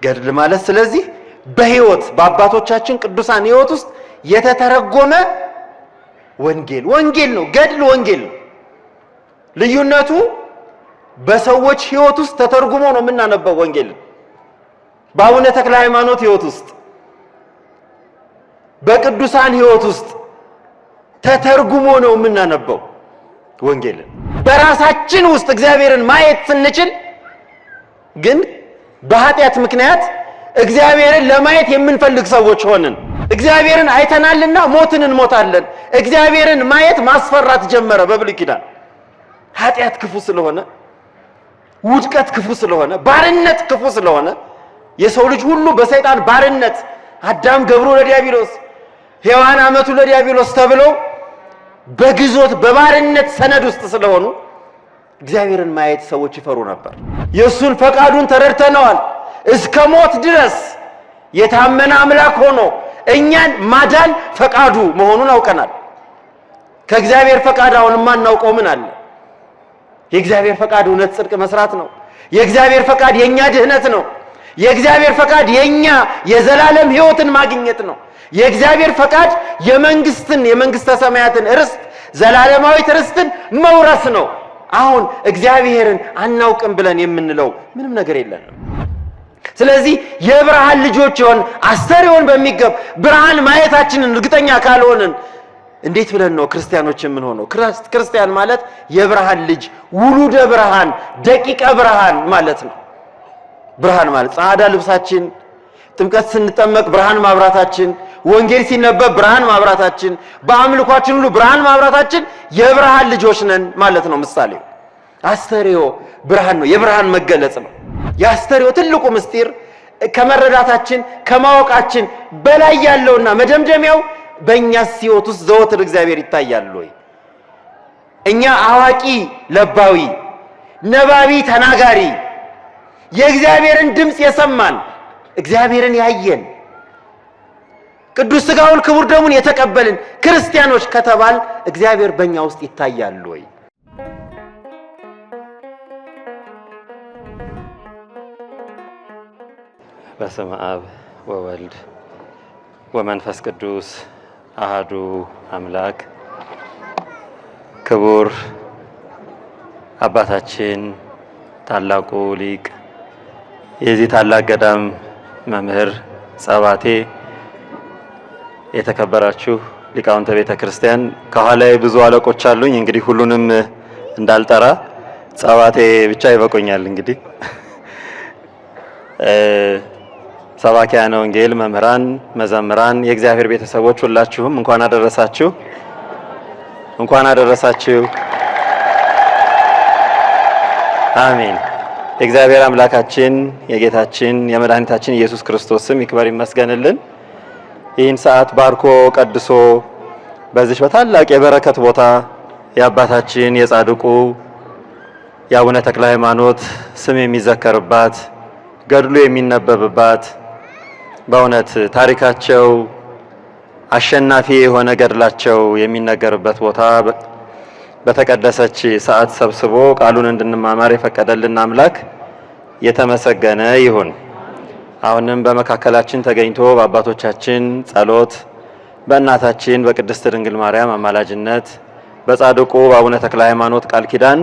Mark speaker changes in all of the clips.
Speaker 1: ገድል ማለት ስለዚህ በህይወት በአባቶቻችን ቅዱሳን ህይወት ውስጥ የተተረጎመ ወንጌል ነው። ገድል ወንጌል ነው። ልዩነቱ በሰዎች ህይወት ውስጥ ተተርጉሞ ነው የምናነበው ወንጌል። በአቡነ ተክለ ሃይማኖት ህይወት ውስጥ በቅዱሳን ህይወት ውስጥ ተተርጉሞ ነው የምናነበው ወንጌል። በራሳችን ውስጥ እግዚአብሔርን ማየት ስንችል ግን በኃጢአት ምክንያት እግዚአብሔርን ለማየት የምንፈልግ ሰዎች ሆንን። እግዚአብሔርን አይተናልና ሞትን እንሞታለን። እግዚአብሔርን ማየት ማስፈራት ጀመረ። በብሉይ ኪዳን ኃጢአት ክፉ ስለሆነ፣ ውድቀት ክፉ ስለሆነ፣ ባርነት ክፉ ስለሆነ የሰው ልጅ ሁሉ በሰይጣን ባርነት አዳም ገብሮ ለዲያብሎስ፣ ሔዋን አመቱ ለዲያብሎስ ተብለው በግዞት በባርነት ሰነድ ውስጥ ስለሆኑ እግዚአብሔርን ማየት ሰዎች ይፈሩ ነበር። የሱን ፈቃዱን ተረድተነዋል። እስከ ሞት ድረስ የታመነ አምላክ ሆኖ እኛን ማዳን ፈቃዱ መሆኑን አውቀናል። ከእግዚአብሔር ፈቃድ አሁን የማናውቀው ምን አለ? የእግዚአብሔር ፈቃድ እውነት ጽድቅ መስራት ነው። የእግዚአብሔር ፈቃድ የኛ ድህነት ነው። የእግዚአብሔር ፈቃድ የኛ የዘላለም ሕይወትን ማግኘት ነው። የእግዚአብሔር ፈቃድ የመንግስተ ሰማያትን ርስት ዘላለማዊት ርስትን መውረስ ነው። አሁን እግዚአብሔርን አናውቅም ብለን የምንለው ምንም ነገር የለንም። ስለዚህ የብርሃን ልጆች ይሆን አስተርእዮን በሚገባ ብርሃን ማየታችንን እርግጠኛ ካልሆንን እንዴት ብለን ነው ክርስቲያኖች የምንሆነው? ክርስቲያን ማለት የብርሃን ልጅ ውሉደ ብርሃን ደቂቀ ብርሃን ማለት ነው። ብርሃን ማለት ጻዕዳ ልብሳችን፣ ጥምቀት ስንጠመቅ ብርሃን ማብራታችን፣ ወንጌል ሲነበብ ብርሃን ማብራታችን፣ በአምልኳችን ሁሉ ብርሃን ማብራታችን የብርሃን ልጆች ነን ማለት ነው። ምሳሌው አስተርእዮ ብርሃን ነው፣ የብርሃን መገለጽ ነው። የአስተርእዮ ትልቁ ምስጢር ከመረዳታችን ከማወቃችን በላይ ያለውና መደምደሚያው በእኛስ ሕይወት ውስጥ ዘወትር እግዚአብሔር ይታያል ወይ? እኛ አዋቂ ለባዊ፣ ነባቢ ተናጋሪ፣ የእግዚአብሔርን ድምፅ የሰማን እግዚአብሔርን ያየን ቅዱስ ሥጋውን ክቡር ደሙን የተቀበልን ክርስቲያኖች ከተባል እግዚአብሔር በእኛ ውስጥ ይታያል ወይ?
Speaker 2: በስመ አብ ወወልድ ወመንፈስ ቅዱስ አሃዱ አምላክ። ክቡር አባታችን ታላቁ ሊቅ የዚህ ታላቅ ገዳም መምህር ጸባቴ፣ የተከበራችሁ ሊቃውንተ ቤተ ክርስቲያን፣ ከኋላዬ ብዙ አለቆች አሉኝ። እንግዲህ ሁሉንም እንዳልጠራ ጸባቴ ብቻ ይበቆኛል። እንግዲህ ሰባኪያነ ወንጌል፣ መምህራን፣ መዘምራን፣ የእግዚአብሔር ቤተሰቦች ሁላችሁም እንኳን አደረሳችሁ፣ እንኳን አደረሳችሁ። አሜን። የእግዚአብሔር አምላካችን የጌታችን የመድኃኒታችን ኢየሱስ ክርስቶስ ስም ይክበር ይመስገንልን። ይህን ሰዓት ባርኮ ቀድሶ በዚህ በታላቅ የበረከት ቦታ የአባታችን የጻድቁ የአቡነ ተክለ ሃይማኖት ስም የሚዘከርባት ገድሉ የሚነበብባት በእውነት ታሪካቸው አሸናፊ የሆነ ገድላቸው የሚነገርበት ቦታ በተቀደሰች ሰዓት ሰብስቦ ቃሉን እንድንማማር የፈቀደልን አምላክ የተመሰገነ ይሁን። አሁንም በመካከላችን ተገኝቶ በአባቶቻችን ጸሎት፣ በእናታችን በቅድስት ድንግል ማርያም አማላጅነት፣ በጻድቁ በአቡነ ተክለ ሃይማኖት ቃል ኪዳን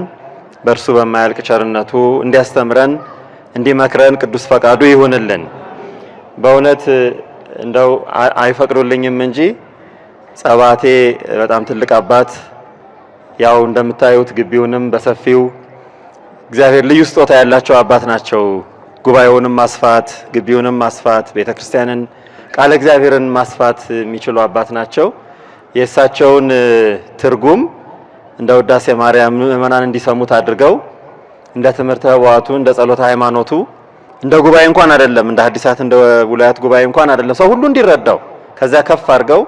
Speaker 2: በእርሱ በማያልቅ ቸርነቱ እንዲያስተምረን እንዲመክረን ቅዱስ ፈቃዱ ይሁንልን። በእውነት እንደው አይፈቅዱልኝም እንጂ ጸባቴ በጣም ትልቅ አባት፣ ያው እንደምታዩት ግቢውንም በሰፊው እግዚአብሔር ልዩ ስጦታ ያላቸው አባት ናቸው። ጉባኤውንም ማስፋት፣ ግቢውንም ማስፋት፣ ቤተክርስቲያንን ቃለ እግዚአብሔርን ማስፋት የሚችሉ አባት ናቸው። የእሳቸውን ትርጉም እንደ ውዳሴ ማርያም ምዕመናን እንዲሰሙት አድርገው እንደ ትምህርተ ኅቡዓቱ እንደ ጸሎተ ሃይማኖቱ እንደ ጉባኤ እንኳን አይደለም፣ እንደ ሐዲሳት እንደ ቡላያት ጉባኤ እንኳን አይደለም፣ ሰው ሁሉ እንዲረዳው ከዚያ ከፍ አድርገው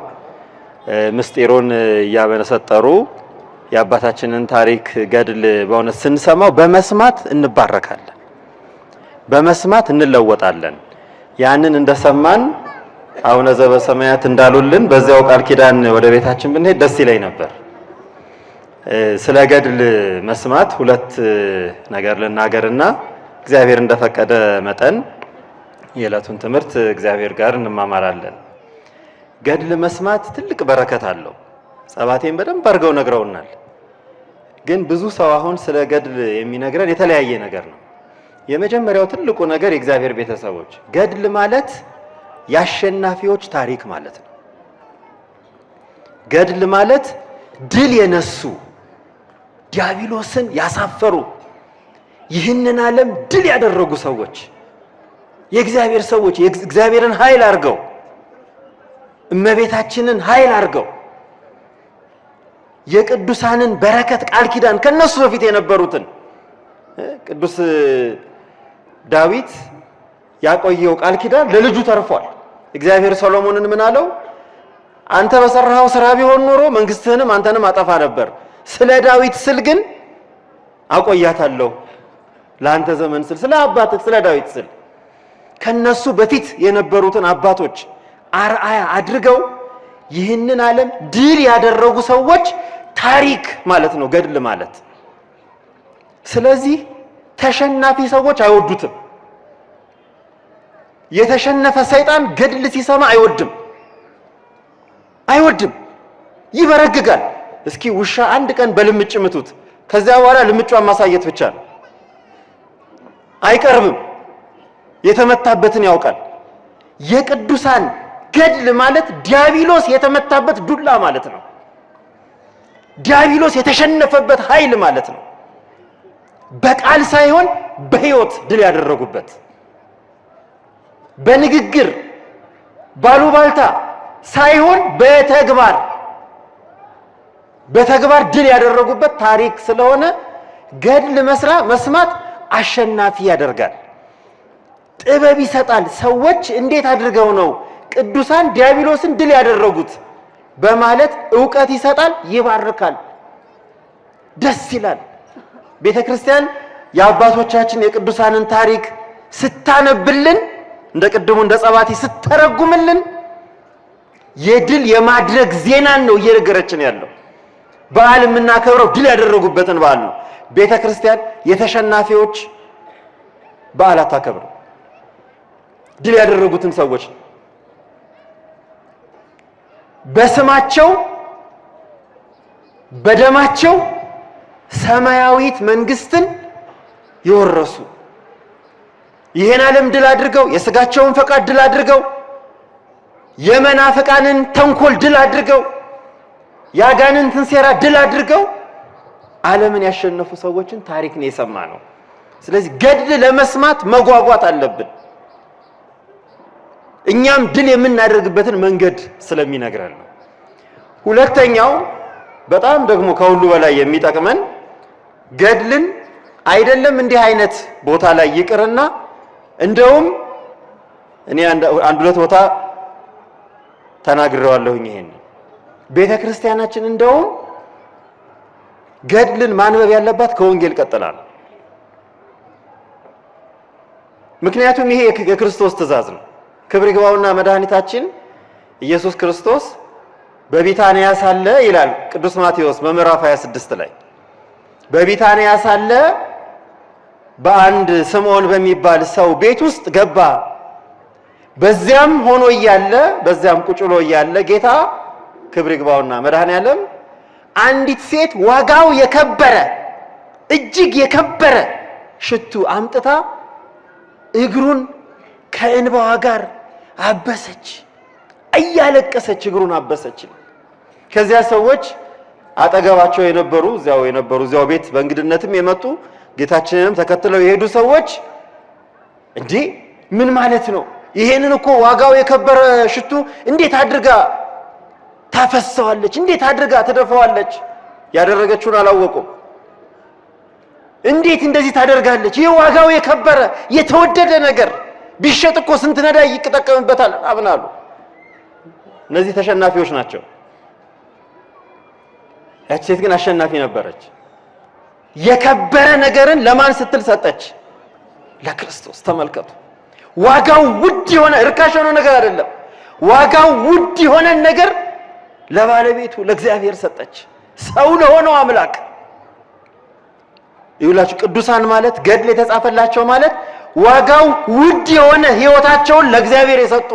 Speaker 2: ምስጢሩን እያበሰጠሩ የአባታችንን ታሪክ ገድል በእውነት ስንሰማው በመስማት እንባረካለን፣ በመስማት እንለወጣለን። ያንን እንደሰማን አቡነ ዘበሰማያት እንዳሉልን በዚያው ቃል ኪዳን ወደ ቤታችን ብንሄድ ደስ ይለኝ ነበር። ስለ ገድል መስማት ሁለት ነገር ልናገርና እግዚአብሔር እንደፈቀደ መጠን የዕለቱን ትምህርት እግዚአብሔር ጋር እንማማራለን። ገድል መስማት ትልቅ በረከት አለው። ጸባቴን በደንብ አድርገው ነግረውናል። ግን ብዙ ሰው አሁን ስለ ገድል የሚነግረን የተለያየ ነገር ነው። የመጀመሪያው ትልቁ ነገር የእግዚአብሔር ቤተሰቦች፣ ገድል ማለት የአሸናፊዎች ታሪክ ማለት ነው። ገድል ማለት ድል የነሱ ዲያብሎስን ያሳፈሩ ይህንን ዓለም ድል ያደረጉ ሰዎች የእግዚአብሔር ሰዎች የእግዚአብሔርን ኃይል አድርገው እመቤታችንን ኃይል አድርገው የቅዱሳንን በረከት ቃል ኪዳን ከነሱ በፊት የነበሩትን ቅዱስ ዳዊት ያቆየው ቃል ኪዳን ለልጁ ተርፏል። እግዚአብሔር ሰሎሞንን ምን አለው? አንተ በሰራው ስራ ቢሆን ኖሮ መንግስትህንም አንተንም አጠፋ ነበር፣ ስለ ዳዊት ስል ግን አቆያታለሁ። ለአንተ ዘመን ስል ስለ አባትህ ስለ ዳዊት ስል ከነሱ በፊት የነበሩትን አባቶች አርአያ አድርገው ይህንን ዓለም ድል ያደረጉ ሰዎች ታሪክ ማለት ነው ገድል ማለት። ስለዚህ ተሸናፊ ሰዎች አይወዱትም። የተሸነፈ ሰይጣን ገድል ሲሰማ አይወድም፣ ይበረግጋል። እስኪ ውሻ አንድ ቀን በልምጭ ምቱት፣ ከዚያ በኋላ ልምጯን ማሳየት ብቻ ነው፣ አይቀርብም። የተመታበትን ያውቃል። የቅዱሳን ገድል ማለት ዲያብሎስ የተመታበት ዱላ ማለት ነው። ዲያብሎስ የተሸነፈበት ኃይል ማለት ነው። በቃል ሳይሆን በሕይወት ድል ያደረጉበት፣ በንግግር ባሉባልታ ሳይሆን በተግባር ድል ያደረጉበት ታሪክ ስለሆነ ገድል መስማት አሸናፊ ያደርጋል፣ ጥበብ ይሰጣል። ሰዎች እንዴት አድርገው ነው ቅዱሳን ዲያብሎስን ድል ያደረጉት በማለት ዕውቀት ይሰጣል፣ ይባርካል፣ ደስ ይላል። ቤተክርስቲያን የአባቶቻችን የቅዱሳንን ታሪክ ስታነብልን እንደ ቅድሙ እንደ ጸባቴ ስተረጉምልን የድል የማድረግ ዜናን ነው እየነገረችን ያለው። በዓል የምናከብረው ድል ያደረጉበትን በዓል ነው። ቤተክርስቲያን የተሸናፊዎች በዓል አታከብርም፣ ድል ያደረጉትን ሰዎች በስማቸው በደማቸው ሰማያዊት መንግስትን የወረሱ ይሄን ዓለም ድል አድርገው የስጋቸውን ፈቃድ ድል አድርገው የመናፍቃንን ተንኮል ድል አድርገው ያጋንንትን ሴራ ድል አድርገው ዓለምን ያሸነፉ ሰዎችን ታሪክ ነው የሰማነው። ስለዚህ ገድል ለመስማት መጓጓት አለብን። እኛም ድል የምናደርግበትን መንገድ ስለሚነግረን ነው። ሁለተኛው በጣም ደግሞ ከሁሉ በላይ የሚጠቅመን ገድልን አይደለም እንዲህ አይነት ቦታ ላይ ይቅርና እንደውም እኔ አንድ ሁለት ቦታ ተናግሬዋለሁኝ። ይሄን ቤተክርስቲያናችን እንደውም ገድልን ማንበብ ያለባት ከወንጌል ቀጥላ ነው። ምክንያቱም ይሄ የክርስቶስ ትእዛዝ ነው። ክብር ይግባውና መድኃኒታችን ኢየሱስ ክርስቶስ በቢታንያ ሳለ ይላል ቅዱስ ማቴዎስ በምዕራፍ 26 ላይ በቢታንያ ሳለ በአንድ ስምዖን በሚባል ሰው ቤት ውስጥ ገባ። በዚያም ሆኖ እያለ በዚያም ቁጭ ብሎ እያለ ጌታ ክብር ይግባውና መድኃኔዓለም አንዲት ሴት ዋጋው የከበረ እጅግ የከበረ ሽቱ አምጥታ እግሩን ከእንባዋ ጋር አበሰች፣ እያለቀሰች እግሩን አበሰች። ከዚያ ሰዎች አጠገባቸው እዚያው ቤት በእንግድነትም የመጡ ጌታችንንም ተከትለው የሄዱ ሰዎች እንዴ ምን ማለት ነው? ይሄንን እኮ ዋጋው የከበረ ሽቱ እንዴት አድርጋ ታፈሰዋለች? እንዴት አድርጋ ትደፋዋለች? ያደረገችውን አላወቁም። እንዴት እንደዚህ ታደርጋለች? ይሄ ዋጋው የከበረ የተወደደ ነገር ቢሸጥ እኮ ስንት ነዳይ ይጠቀምበታል አብናሉ። እነዚህ ተሸናፊዎች ናቸው። ያቺ ሴት ግን አሸናፊ ነበረች። የከበረ ነገርን ለማን ስትል ሰጠች? ለክርስቶስ። ተመልከቱ። ዋጋው ውድ የሆነ እርካሽ የሆነ ነገር አይደለም። ዋጋው ውድ የሆነ ነገር ለባለቤቱ ለእግዚአብሔር ሰጠች፣ ሰው ለሆነው አምላክ። ይውላችሁ ቅዱሳን ማለት ገድል የተጻፈላቸው ማለት ዋጋው ውድ የሆነ ሕይወታቸውን ለእግዚአብሔር የሰጡ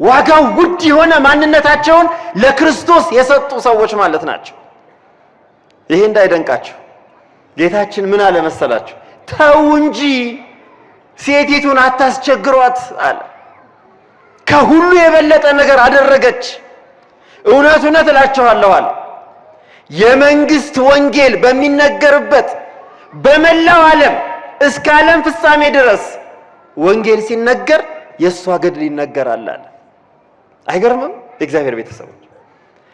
Speaker 2: ዋጋው ውድ የሆነ ማንነታቸውን ለክርስቶስ የሰጡ ሰዎች ማለት ናቸው። ይሄ እንዳይደንቃችሁ ጌታችን ምን አለ መሰላችሁ? ተው እንጂ ሴቲቱን አታስቸግሯት አለ። ከሁሉ የበለጠ ነገር አደረገች። እውነት እውነት እላችኋለሁ አለ የመንግስት ወንጌል በሚነገርበት በመላው ዓለም እስከ ዓለም ፍጻሜ ድረስ ወንጌል ሲነገር የእሷ ገድል ይነገራል አለ። አይገርምም? የእግዚአብሔር ቤተሰቦች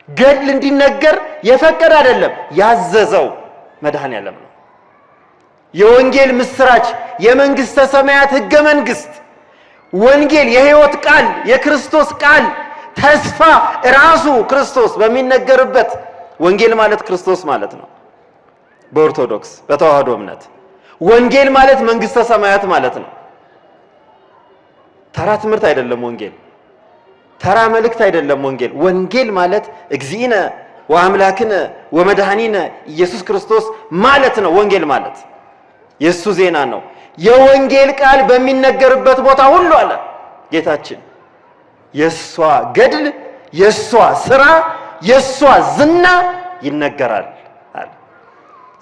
Speaker 2: ገድል እንዲነገር የፈቀደ አይደለም ያዘዘው መድኃኔዓለም ነው። የወንጌል ምስራች የመንግስተ ሰማያት ሕገ መንግስት ወንጌል የሕይወት ቃል የክርስቶስ ቃል ተስፋ ራሱ ክርስቶስ በሚነገርበት ወንጌል ማለት ክርስቶስ ማለት ነው። በኦርቶዶክስ በተዋህዶ እምነት ወንጌል ማለት መንግስተ ሰማያት ማለት ነው። ተራ ትምህርት አይደለም ወንጌል፣ ተራ መልእክት አይደለም ወንጌል። ወንጌል ማለት እግዚእነ ወአምላክነ ወመድኃኒነ ኢየሱስ ክርስቶስ ማለት ነው። ወንጌል ማለት የእሱ ዜና ነው። የወንጌል ቃል በሚነገርበት ቦታ ሁሉ አለ ጌታችን የእሷ ገድል የእሷ ስራ የእሷ ዝና ይነገራል አለ።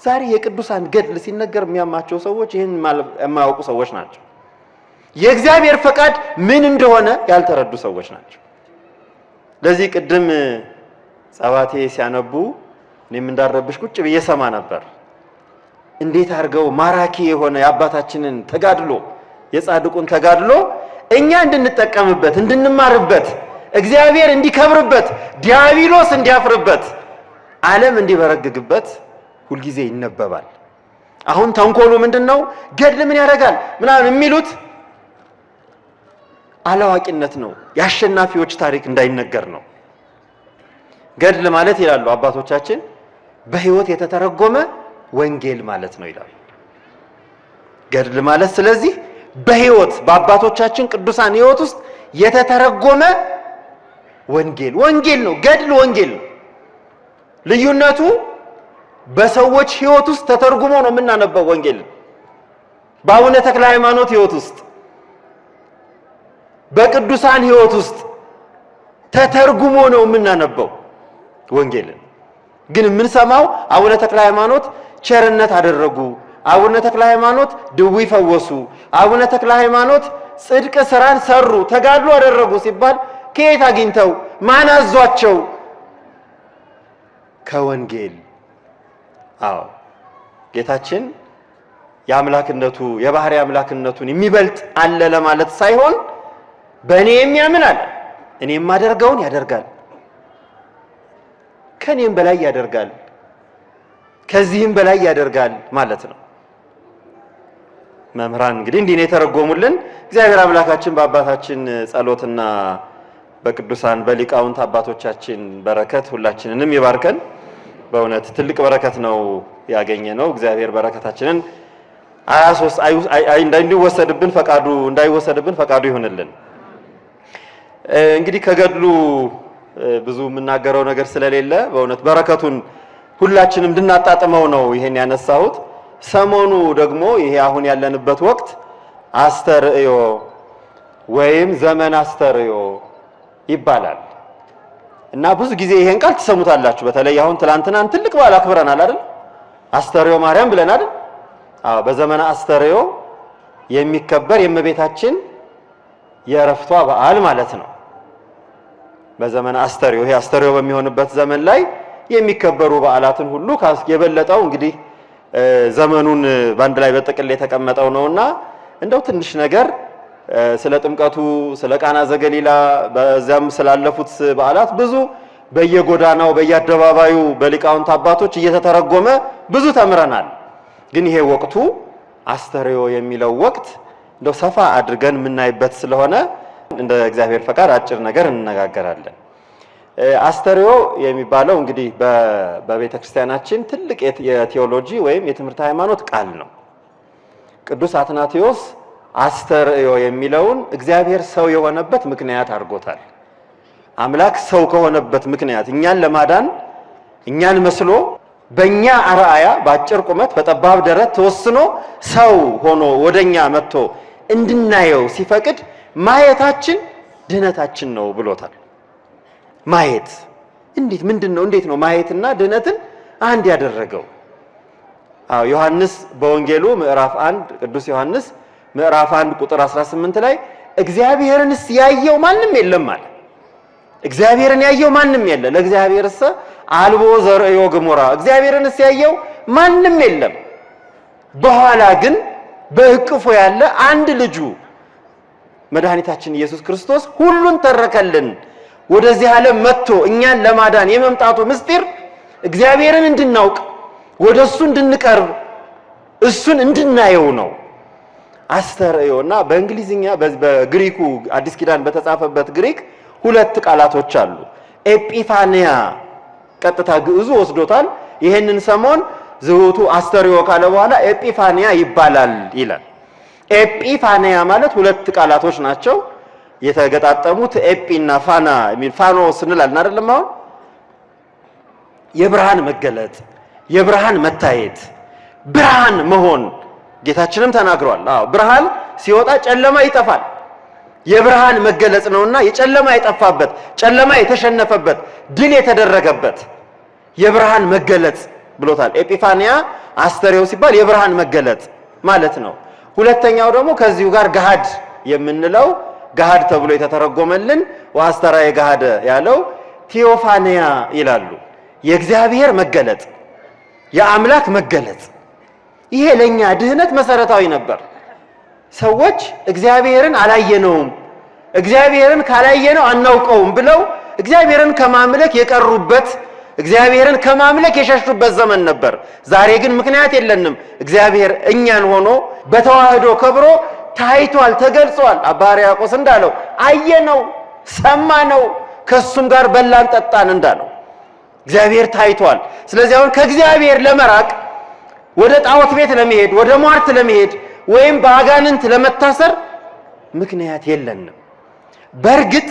Speaker 2: ዛሬ የቅዱሳን ገድል ሲነገር የሚያማቸው ሰዎች ይህን የማያውቁ ሰዎች ናቸው። የእግዚአብሔር ፈቃድ ምን እንደሆነ ያልተረዱ ሰዎች ናቸው። ለዚህ ቅድም ጸባቴ ሲያነቡ እኔም እንዳረብሽ ቁጭ ብዬ ሰማ ነበር። እንዴት አድርገው ማራኪ የሆነ የአባታችንን ተጋድሎ የጻድቁን ተጋድሎ እኛ እንድንጠቀምበት እንድንማርበት እግዚአብሔር እንዲከብርበት ዲያብሎስ እንዲያፍርበት ዓለም እንዲበረግግበት ሁልጊዜ ይነበባል። አሁን ተንኮሉ ምንድነው? ገድል ምን ያደርጋል ምናምን የሚሉት አላዋቂነት ነው። የአሸናፊዎች ታሪክ እንዳይነገር ነው። ገድል ማለት ይላሉ አባቶቻችን በሕይወት የተተረጎመ ወንጌል ማለት ነው ይላሉ። ገድል ማለት ስለዚህ በሕይወት በአባቶቻችን ቅዱሳን ሕይወት ውስጥ የተተረጎመ ወንጌል ነው። ገድል ወንጌል ነው። ልዩነቱ በሰዎች ሕይወት ውስጥ ተተርጉሞ ነው የምናነበው ወንጌል። በአቡነ ተክለ ሃይማኖት ሕይወት ውስጥ በቅዱሳን ሕይወት ውስጥ ተተርጉሞ ነው የምናነበው ወንጌልን። ግን የምንሰማው አቡነ ተክለ ሃይማኖት ቸርነት አደረጉ፣ አቡነ ተክለ ሃይማኖት ድውይ ፈወሱ፣ አቡነ ተክለ ሃይማኖት ጽድቅ ስራን ሰሩ፣ ተጋድሎ አደረጉ ሲባል ከየት አግኝተው ማን አዟቸው? ከወንጌል። አዎ ጌታችን የአምላክነቱ የባህሪ አምላክነቱን የሚበልጥ አለ ለማለት ሳይሆን በእኔ የሚያምን አለ እኔ የማደርገውን ያደርጋል፣ ከኔም በላይ ያደርጋል፣ ከዚህም በላይ ያደርጋል ማለት ነው። መምህራን እንግዲህ እንዲህ ነው የተረጎሙልን። እግዚአብሔር አምላካችን በአባታችን ጸሎትና በቅዱሳን በሊቃውንት አባቶቻችን በረከት ሁላችንንም ይባርከን። በእውነት ትልቅ በረከት ነው ያገኘ ነው። እግዚአብሔር በረከታችንን እንዳይወሰድብን ፈቃዱ ይሁንልን። እንግዲህ ከገድሉ ብዙ የምናገረው ነገር ስለሌለ በእውነት በረከቱን ሁላችንም እንድናጣጥመው ነው ይሄን ያነሳሁት። ሰሞኑ ደግሞ ይሄ አሁን ያለንበት ወቅት አስተርእዮ ወይም ዘመን አስተርእዮ ይባላል እና ብዙ ጊዜ ይሄን ቃል ትሰሙታላችሁ። በተለይ አሁን ትላንትናን ትልቅ በዓል አክብረናል አይደል? አስተርእዮ ማርያም ብለን አይደል? አዎ፣ በዘመነ አስተርእዮ የሚከበር የእመቤታችን የዕረፍቷ በዓል ማለት ነው። በዘመነ አስተርእዮ ይሄ አስተርእዮ በሚሆንበት ዘመን ላይ የሚከበሩ በዓላትን ሁሉ የበለጠው እንግዲህ ዘመኑን ባንድ ላይ በጥቅል የተቀመጠው ነውና እንደው ትንሽ ነገር ስለ ጥምቀቱ፣ ስለ ቃና ዘገሊላ በዚያም ስላለፉት በዓላት ብዙ በየጎዳናው በየአደባባዩ በሊቃውንት አባቶች እየተተረጎመ ብዙ ተምረናል። ግን ይሄ ወቅቱ አስተርእዮ የሚለው ወቅት እንደው ሰፋ አድርገን የምናይበት ስለሆነ እንደ እግዚአብሔር ፈቃድ አጭር ነገር እንነጋገራለን። አስተርእዮ የሚባለው እንግዲህ በቤተ ክርስቲያናችን ትልቅ የቴዎሎጂ ወይም የትምህርት ሃይማኖት ቃል ነው። ቅዱስ አትናቴዎስ አስተርእዮ የሚለውን እግዚአብሔር ሰው የሆነበት ምክንያት አድርጎታል። አምላክ ሰው ከሆነበት ምክንያት እኛን ለማዳን እኛን መስሎ በእኛ አርአያ በአጭር ቁመት በጠባብ ደረት ተወስኖ ሰው ሆኖ ወደኛ መጥቶ እንድናየው ሲፈቅድ ማየታችን ድህነታችን ነው ብሎታል። ማየት እንዴት ነው ማየትና ድህነትን አንድ ያደረገው? ዮሐንስ በወንጌሉ ምዕራፍ 1 ቅዱስ ዮሐንስ ምዕራፍ 1 ቁጥር 18 ላይ እግዚአብሔርንስ ያየው ማንም የለም አለ። እግዚአብሔርን ያየው ማንም የለ። ለእግዚአብሔርስ አልቦ ዘርእዮ ገሞራ፣ እግዚአብሔርንስ ያየው ማንም የለም። በኋላ ግን በእቅፉ ያለ አንድ ልጁ መድኃኒታችን ኢየሱስ ክርስቶስ ሁሉን ተረከልን። ወደዚህ ዓለም መጥቶ እኛን ለማዳን የመምጣቱ ምስጢር እግዚአብሔርን እንድናውቅ ወደሱ እንድንቀርብ እሱን እንድናየው ነው። አስተርእዮና በእንግሊዝኛ በግሪኩ አዲስ ኪዳን በተጻፈበት ግሪክ ሁለት ቃላቶች አሉ። ኤጲፋንያ ቀጥታ ግዕዙ ወስዶታል። ይሄንን ሰሞን ዝውቱ አስተርእዮ ካለ በኋላ ኤጲፋንያ ይባላል ይላል። ኤጲፋንያ ማለት ሁለት ቃላቶች ናቸው የተገጣጠሙት። ኤጲና ፋና የሚል ፋኖ ስንላልና አይደለም። አሁን የብርሃን መገለጥ፣ የብርሃን መታየት፣ ብርሃን መሆን ጌታችንም ተናግሯል። ብርሃን ሲወጣ ጨለማ ይጠፋል። የብርሃን መገለጽ ነውና የጨለማ የጠፋበት፣ ጨለማ የተሸነፈበት፣ ድል የተደረገበት የብርሃን መገለጽ ብሎታል። ኤጲፋንያ አስተርእዮ ሲባል የብርሃን መገለጥ ማለት ነው። ሁለተኛው ደግሞ ከዚሁ ጋር ገሃድ የምንለው ገሃድ ተብሎ የተተረጎመልን ወአስተርአየ ገሃደ ያለው ቴዎፋንያ ይላሉ። የእግዚአብሔር መገለጥ፣ የአምላክ መገለጥ። ይሄ ለኛ ድህነት መሰረታዊ ነበር። ሰዎች እግዚአብሔርን አላየነውም፣ እግዚአብሔርን ካላየነው አናውቀውም ብለው እግዚአብሔርን ከማምለክ የቀሩበት፣ እግዚአብሔርን ከማምለክ የሸሹበት ዘመን ነበር። ዛሬ ግን ምክንያት የለንም። እግዚአብሔር እኛን ሆኖ በተዋህዶ ከብሮ ታይቷል፣ ተገልጿል። አባ ሕርያቆስ እንዳለው አየነው፣ ሰማነው፣ ከሱም ጋር በላን ጠጣን እንዳለው እግዚአብሔር ታይቷል። ስለዚህ አሁን ከእግዚአብሔር ለመራቅ ወደ ጣዖት ቤት ለመሄድ፣ ወደ ሟርት ለመሄድ ወይም በአጋንንት ለመታሰር ምክንያት የለንም። በእርግጥ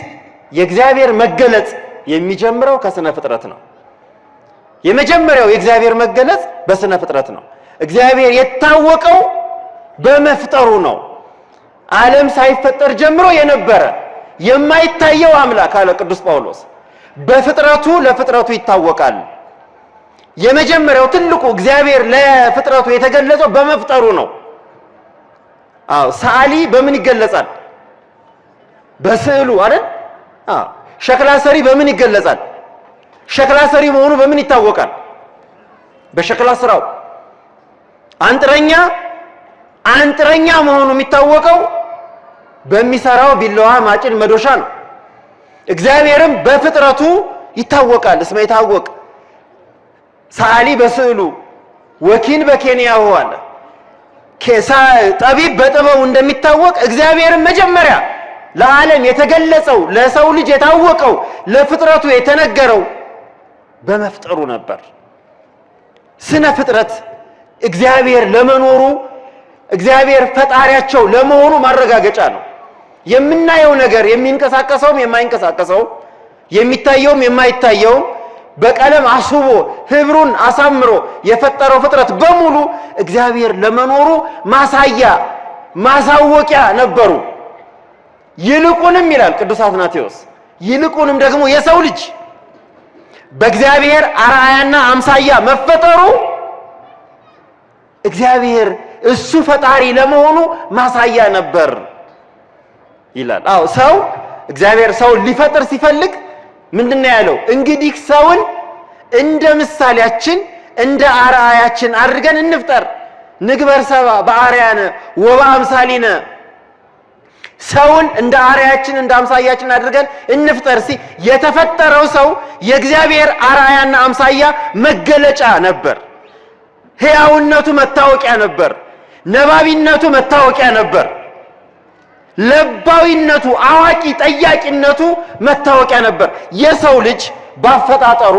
Speaker 2: የእግዚአብሔር መገለጽ የሚጀምረው ከስነ ፍጥረት ነው። የመጀመሪያው የእግዚአብሔር መገለጽ በስነ ፍጥረት ነው። እግዚአብሔር የታወቀው በመፍጠሩ ነው። ዓለም ሳይፈጠር ጀምሮ የነበረ የማይታየው አምላክ አለ ቅዱስ ጳውሎስ። በፍጥረቱ ለፍጥረቱ ይታወቃል። የመጀመሪያው ትልቁ እግዚአብሔር ለፍጥረቱ የተገለጸው በመፍጠሩ ነው። ሰዓሊ በምን ይገለጻል? በስዕሉ አይደል? ሸክላ ሰሪ በምን ይገለጻል? ሸክላ ሰሪ መሆኑ በምን ይታወቃል? በሸክላ ስራው። አንጥረኛ መሆኑ የሚታወቀው በሚሰራው ቢላዋ፣ ማጭድ፣ መዶሻ ነው። እግዚአብሔርም በፍጥረቱ ይታወቃል። እስመ ይታወቅ ሰዓሊ በስዕሉ ወኪን በኬንያሁ አለ። ጠቢብ በጥበቡ እንደሚታወቅ እግዚአብሔርም መጀመሪያ ለዓለም የተገለጸው ለሰው ልጅ የታወቀው ለፍጥረቱ የተነገረው በመፍጠሩ ነበር። ስነ ፍጥረት እግዚአብሔር ለመኖሩ እግዚአብሔር ፈጣሪያቸው ለመሆኑ ማረጋገጫ ነው። የምናየው ነገር የሚንቀሳቀሰውም የማይንቀሳቀሰውም የሚታየውም የማይታየውም በቀለም አስቦ ህብሩን አሳምሮ የፈጠረው ፍጥረት በሙሉ እግዚአብሔር ለመኖሩ ማሳያ ማሳወቂያ ነበሩ። ይልቁንም ይላል ቅዱስ አትናቴዎስ፣ ይልቁንም ደግሞ የሰው ልጅ በእግዚአብሔር አርአያና አምሳያ መፈጠሩ እግዚአብሔር እሱ ፈጣሪ ለመሆኑ ማሳያ ነበር ይላል። ሰው እግዚአብሔር ሰውን ሊፈጥር ሲፈልግ ምንድነው ያለው? እንግዲህ ሰውን እንደ ምሳሌያችን እንደ አርአያችን አድርገን እንፍጠር፣ ንግበር ሰብአ በአርአያነ ወበአምሳሊነ፣ ሰውን እንደ አርአያችን እንደ አምሳያችን አድርገን እንፍጠር። የተፈጠረው ሰው የእግዚአብሔር አርአያና አምሳያ መገለጫ ነበር። ሕያውነቱ መታወቂያ ነበር። ነባቢነቱ መታወቂያ ነበር። ለባዊነቱ አዋቂ ጠያቂነቱ መታወቂያ ነበር። የሰው ልጅ ባፈጣጠሩ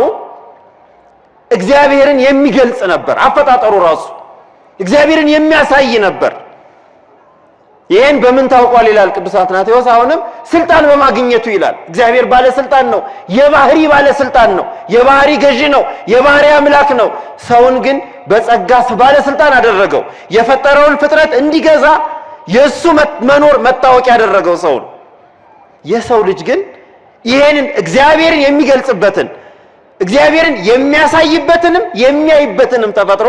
Speaker 2: እግዚአብሔርን የሚገልጽ ነበር። አፈጣጠሩ ራሱ እግዚአብሔርን የሚያሳይ ነበር። ይሄን በምን ታውቋል ይላል ቅዱስ አትናቴዎስ። አሁንም ስልጣን በማግኘቱ ይላል። እግዚአብሔር ባለ ስልጣን ነው፣ የባህሪ ባለ ስልጣን ነው፣ የባህሪ ገዢ ነው፣ የባህሪ አምላክ ነው። ሰውን ግን በጸጋ ባለ ስልጣን አደረገው። የፈጠረውን ፍጥረት እንዲገዛ የሱ መኖር መታወቂያ ያደረገው ሰው ነው። የሰው ልጅ ግን ይሄንን እግዚአብሔርን የሚገልጽበትን እግዚአብሔርን የሚያሳይበትንም የሚያይበትንም ተፈጥሮ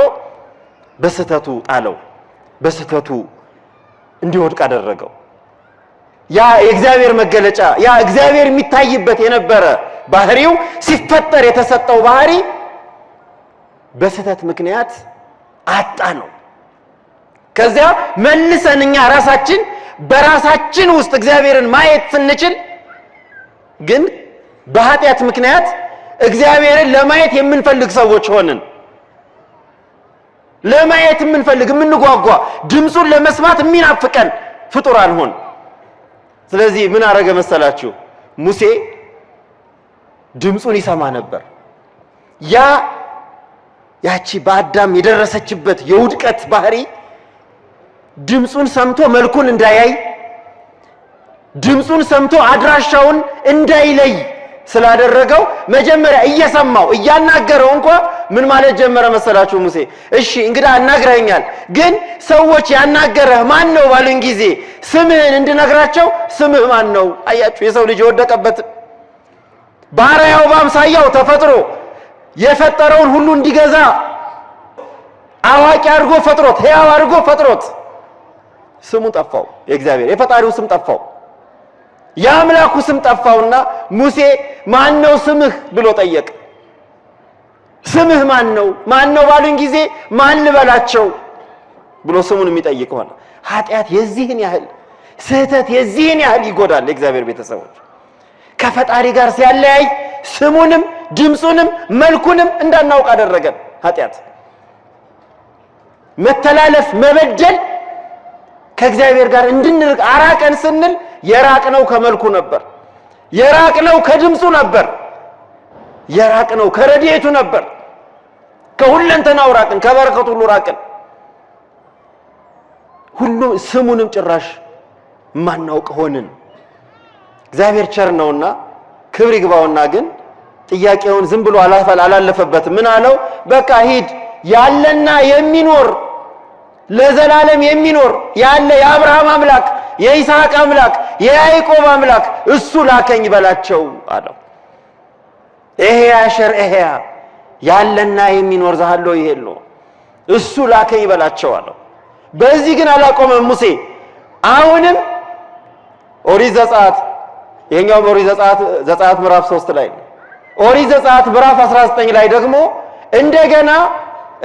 Speaker 2: በስተቱ ጣለው፣ በስተቱ እንዲወድቅ አደረገው። ያ የእግዚአብሔር መገለጫ ያ እግዚአብሔር የሚታይበት የነበረ ባህሪው ሲፈጠር የተሰጠው ባህሪ በስተት ምክንያት አጣ ነው። ከዚያ መልሰን እኛ ራሳችን በራሳችን ውስጥ እግዚአብሔርን ማየት ስንችል ግን በኃጢአት ምክንያት እግዚአብሔርን ለማየት የምንፈልግ ሰዎች ሆንን። ለማየት የምንፈልግ የምንጓጓ ድምጹን ለመስማት የሚናፍቀን ፍጡራን ሆን። ስለዚህ ምን አረገ መሰላችሁ? ሙሴ ድምጹን ይሰማ ነበር። ያቺ በአዳም የደረሰችበት የውድቀት ባህሪ ድምጹን ሰምቶ መልኩን እንዳያይ፣ ድምጹን ሰምቶ አድራሻውን እንዳይለይ ስላደረገው መጀመሪያ እየሰማው እያናገረው እንኳን ምን ማለት ጀመረ መሰላችሁ? ሙሴ እሺ እንግዳ አናግረኛል፣ ግን ሰዎች ያናገረህ ማን ነው ባሉኝ ጊዜ ስምህን እንድነግራቸው ስምህ ማን ነው? አያችሁ የሰው ልጅ የወደቀበት ባሪያው በአምሳያው ተፈጥሮ የፈጠረውን ሁሉ እንዲገዛ አዋቂ አድርጎ ፈጥሮት ሕያው አድርጎ ፈጥሮት ስሙ ጠፋው። የእግዚአብሔር የፈጣሪው ስም ጠፋው። የአምላኩ ስም ጠፋውና ሙሴ ማን ነው ስምህ ብሎ ጠየቀ። ስምህ ማን ነው? ማን ነው ባሉኝ ጊዜ ማን ልበላቸው ብሎ ስሙን የሚጠይቅ ሆነ። ኃጢአት የዚህን ያህል ስህተት የዚህን ያህል ይጎዳል። የእግዚአብሔር ቤተሰቦች ከፈጣሪ ጋር ሲያለያይ ስሙንም ድምጹንም መልኩንም እንዳናውቅ አደረገን። ኃጢአት መተላለፍ መበደል ከእግዚአብሔር ጋር እንድንርቅ አራቀን ስንል የራቅነው ከመልኩ ነበር፣ የራቅነው ከድምጹ ነበር፣ የራቅነው ከረድኤቱ ነበር። ከሁለንተናው ራቅን፣ ከበረከቱ ሁሉ ራቅን። ሁሉ ስሙንም ጭራሽ ማናውቅ ሆንን። እግዚአብሔር ቸር ነውና ክብር ይግባውና ግን ጥያቄውን ዝም ብሎ አላለፈበትም። ምን አለው? በቃ ሂድ ያለና የሚኖር ለዘላለም የሚኖር ያለ የአብርሃም አምላክ የይስሐቅ አምላክ የያዕቆብ አምላክ እሱ ላከኝ በላቸው አለው። ይሄ አሸር ይሄ ያለና የሚኖር ዛሃሎ ይሄሎ እሱ ላከኝ በላቸው አለው። በዚህ ግን አላቆመም ሙሴ። አሁንም ኦሪት ዘጸአት ይሄኛው ኦሪት ዘጸአት ምዕራፍ 3 ላይ ኦሪት ዘጸአት ምዕራፍ 19 ላይ ደግሞ እንደገና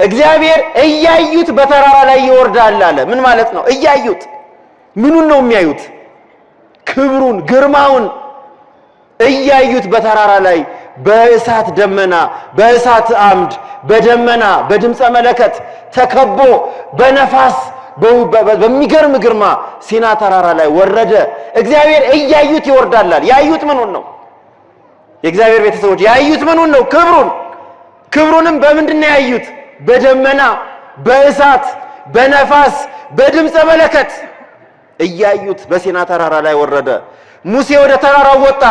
Speaker 2: እግዚአብሔር እያዩት በተራራ ላይ ይወርዳል አለ። ምን ማለት ነው? እያዩት ምኑን ነው የሚያዩት? ክብሩን ግርማውን እያዩት በተራራ ላይ በእሳት ደመና በእሳት አምድ በደመና በድምፀ መለከት ተከቦ በነፋስ በሚገርም ግርማ ሲና ተራራ ላይ ወረደ። እግዚአብሔር እያዩት ይወርዳል። ያዩት ምኑን ነው? የእግዚአብሔር ቤተሰቦች ያዩት ምኑን ነው? ክብሩን። ክብሩንም በምንድን ነው ያዩት? በደመና በእሳት በነፋስ በድምፀ መለከት እያዩት በሲና ተራራ ላይ ወረደ። ሙሴ ወደ ተራራው ወጣ።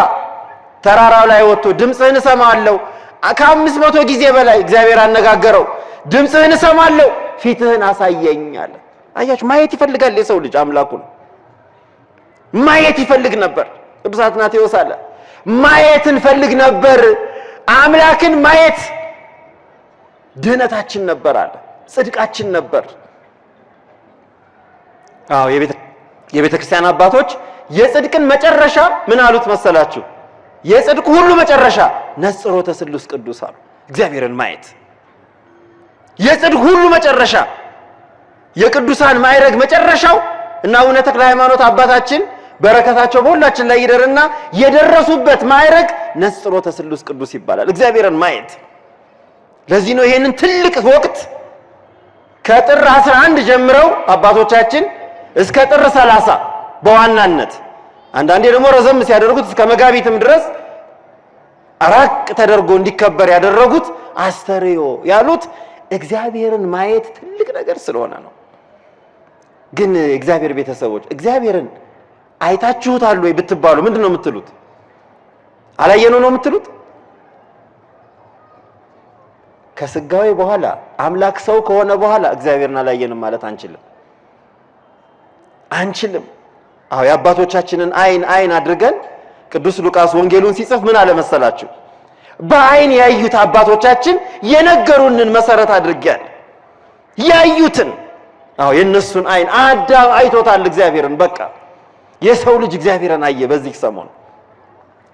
Speaker 2: ተራራው ላይ ወጥቶ ድምፅህን እሰማለሁ፣ ከ500 ጊዜ በላይ እግዚአብሔር አነጋገረው። ድምፅህን እሰማለሁ፣ ፊትህን አሳየኝ አለ። አያችሁ ማየት ይፈልጋል የሰው ልጅ አምላኩን ማየት ይፈልግ ነበር። ቅዱስ አትናቴዎስ አለ ማየትን ፈልግ ነበር። አምላክን ማየት ድህነታችን ነበር አለ፣ ጽድቃችን ነበር። አዎ የቤተ ክርስቲያን አባቶች የጽድቅን መጨረሻ ምን አሉት መሰላችሁ? የጽድቅ ሁሉ መጨረሻ ነጽሮተ ስሉስ ቅዱስ አሉ። እግዚአብሔርን ማየት የጽድቅ ሁሉ መጨረሻ የቅዱሳን ማዕረግ መጨረሻው እና አቡነ ተክለ ሃይማኖት አባታችን በረከታቸው በሁላችን ላይ ይደርና የደረሱበት ማዕረግ ነጽሮተ ስሉስ ቅዱስ ይባላል። እግዚአብሔርን ማየት። ለዚህ ነው ይሄንን ትልቅ ወቅት ከጥር 11 ጀምረው አባቶቻችን እስከ ጥር 30 በዋናነት አንዳንዴ ደግሞ ረዘም ሲያደርጉት እስከ መጋቢትም ድረስ አራቅ ተደርጎ እንዲከበር ያደረጉት አስተርእዮ ያሉት እግዚአብሔርን ማየት ትልቅ ነገር ስለሆነ ነው። ግን እግዚአብሔር ቤተሰቦች እግዚአብሔርን አይታችሁታል ወይ ብትባሉ ምንድነው የምትሉት? አላየነው ነው የምትሉት? ከስጋዊ በኋላ አምላክ ሰው ከሆነ በኋላ እግዚአብሔርን አላየንም ማለት አንችልም። አዎ የአባቶቻችንን አይን አድርገን ቅዱስ ሉቃስ ወንጌሉን ሲጽፍ ምን አለ መሰላችሁ? በአይን ያዩት አባቶቻችን የነገሩንን መሰረት አድርገን ያዩትን የነሱን አይን አዳም አይቶታል እግዚአብሔርን። በቃ የሰው ልጅ እግዚአብሔርን አየ። በዚህ ሰሞን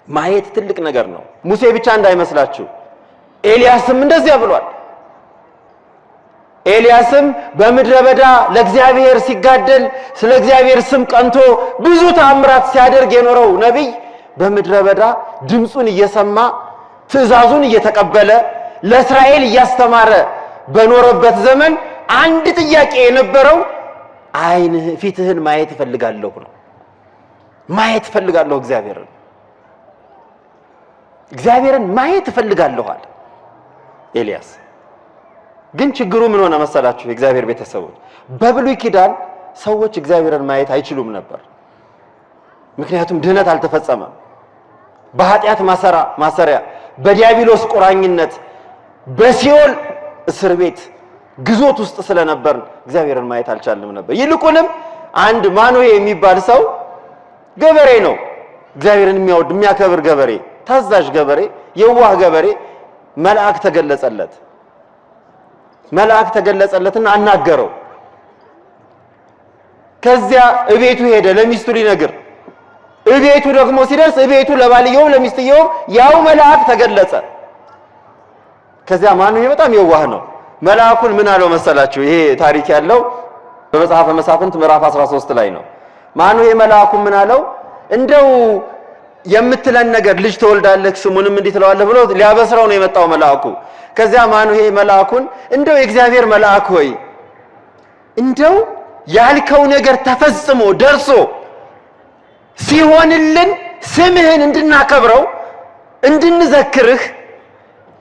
Speaker 2: ማየት ትልቅ ነገር ነው። ሙሴ ብቻ እንዳይመስላችሁ ኤልያስም እንደዚያ ብሏል። ኤልያስም በምድረ በዳ ለእግዚአብሔር ሲጋደል ስለ እግዚአብሔር ስም ቀንቶ ብዙ ተአምራት ሲያደርግ የኖረው ነቢይ በምድረ በዳ ድምፁን እየሰማ ትእዛዙን እየተቀበለ ለእስራኤል እያስተማረ በኖረበት ዘመን አንድ ጥያቄ የነበረው ፊትህን ማየት እፈልጋለሁ ነው። ማየት እፈልጋለሁ እግዚአብሔርን ማየት እፈልጋለሁ አለ ኤልያስ። ግን ችግሩ ምን ሆነ መሰላችሁ? የእግዚአብሔር ቤተሰቦች በብሉይ ኪዳን ሰዎች እግዚአብሔርን ማየት አይችሉም ነበር። ምክንያቱም ድህነት አልተፈጸመም። በኃጢአት ማሰሪያ በዲያብሎስ ቁራኝነት በሲኦል እስር ቤት ግዞት ውስጥ ስለነበር እግዚአብሔርን ማየት አልቻልንም ነበር። ይልቁንም አንድ ማኑሄ የሚባል ሰው ገበሬ ነው። እግዚአብሔርን የሚያወድ የሚያከብር ገበሬ፣ ታዛዥ ገበሬ፣ የዋህ ገበሬ መልአክ ተገለጸለትና አናገረው። ከዚያ እቤቱ ሄደ ለሚስቱ ሊነግር። እቤቱ ደግሞ ሲደርስ እቤቱ ለባልየው ለሚስትየው ያው መልአክ ተገለጸ። ከዚያ ማኑሄ በጣም የዋህ ነው። መልአኩን ምን አለው መሰላችሁ? ይሄ ታሪክ ያለው በመጽሐፈ መሳፍንት ምዕራፍ 13 ላይ ነው። ማኑሄ መልአኩን ምን አለው? እንደው የምትለን ነገር ልጅ ተወልዳለህ ስሙንም እንዲህ ትለዋለህ ብሎ ሊያበስረው ነው የመጣው መልአኩ። ከዚያ ማኑሄ መልአኩን እንደው የእግዚአብሔር መልአክ ሆይ እንደው ያልከው ነገር ተፈጽሞ ደርሶ ሲሆንልን ስምህን እንድናከብረው እንድንዘክርህ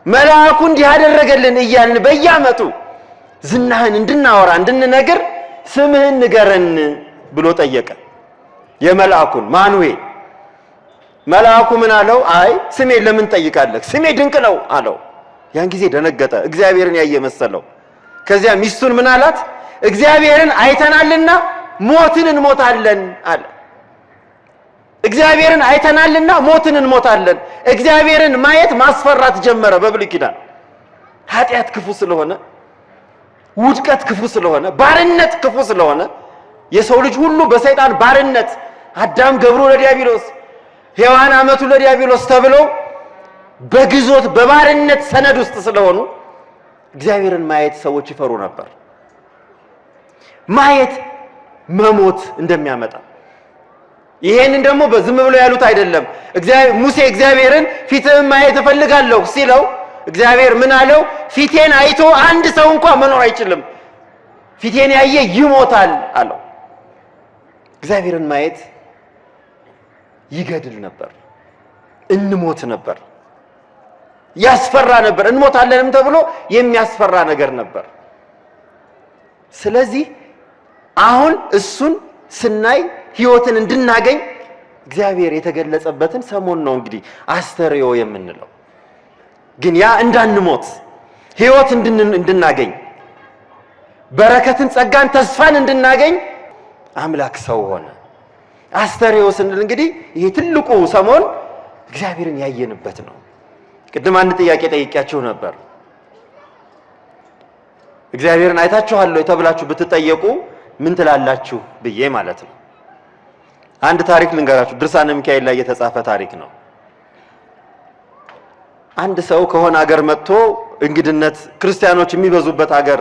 Speaker 2: መልአኩ እንዲህ ያደረገልን እያልን በየዓመቱ ዝናህን እንድናወራ እንድንነግር ስምህን ንገረን ብሎ ጠየቀ የመልአኩን ማኑሄ። መልአኩ ምን አለው? አይ ስሜ ለምን ጠይቃለህ? ስሜ ድንቅ ነው አለው። ያን ጊዜ ደነገጠ፣ እግዚአብሔርን ያየ መሰለው። ከዚያ ሚስቱን ምን አላት? እግዚአብሔርን አይተናልና ሞትን እንሞታለን አለ። እግዚአብሔርን አይተናልና ሞትን እንሞታለን። እግዚአብሔርን ማየት ማስፈራት ጀመረ። በብሉይ ኪዳን ኃጢአት ክፉ ስለሆነ፣ ውድቀት ክፉ ስለሆነ፣ ባርነት ክፉ ስለሆነ የሰው ልጅ ሁሉ በሰይጣን ባርነት አዳም ገብሩ ለዲያብሎስ ሔዋን አመቱ ለዲያብሎስ ተብለው በግዞት በባርነት ሰነድ ውስጥ ስለሆኑ እግዚአብሔርን ማየት ሰዎች ይፈሩ ነበር። ማየት መሞት እንደሚያመጣ ይሄንን ደግሞ በዝም ብሎ ያሉት አይደለም። ሙሴ እግዚአብሔርን ፊትህን ማየት እፈልጋለሁ ሲለው እግዚአብሔር ምን አለው? ፊቴን አይቶ አንድ ሰው እንኳን መኖር አይችልም፣ ፊቴን ያየ ይሞታል አለው። እግዚአብሔርን ማየት ይገድል ነበር፣ እንሞት ነበር፣ ያስፈራ ነበር። እንሞታለንም ተብሎ የሚያስፈራ ነገር ነበር። ስለዚህ አሁን እሱን ስናይ ህይወትን እንድናገኝ እግዚአብሔር የተገለጸበትን ሰሞን ነው እንግዲህ አስተርእዮ የምንለው። ግን ያ እንዳንሞት ህይወት እንድናገኝ በረከትን፣ ጸጋን፣ ተስፋን እንድናገኝ አምላክ ሰው ሆነ። አስተርእዮ ስንል እንግዲህ ይሄ ትልቁ ሰሞን እግዚአብሔርን ያየንበት ነው። ቅድም አንድ ጥያቄ ጠይቄያችሁ ነበር። እግዚአብሔርን አይታችኋል ወይ ተብላችሁ ብትጠየቁ ምን ትላላችሁ ብዬ ማለት ነው። አንድ ታሪክ ልንገራችሁ። ድርሳነ ሚካኤል ላይ የተጻፈ ታሪክ ነው። አንድ ሰው ከሆነ ሀገር መጥቶ እንግድነት ክርስቲያኖች የሚበዙበት ሀገር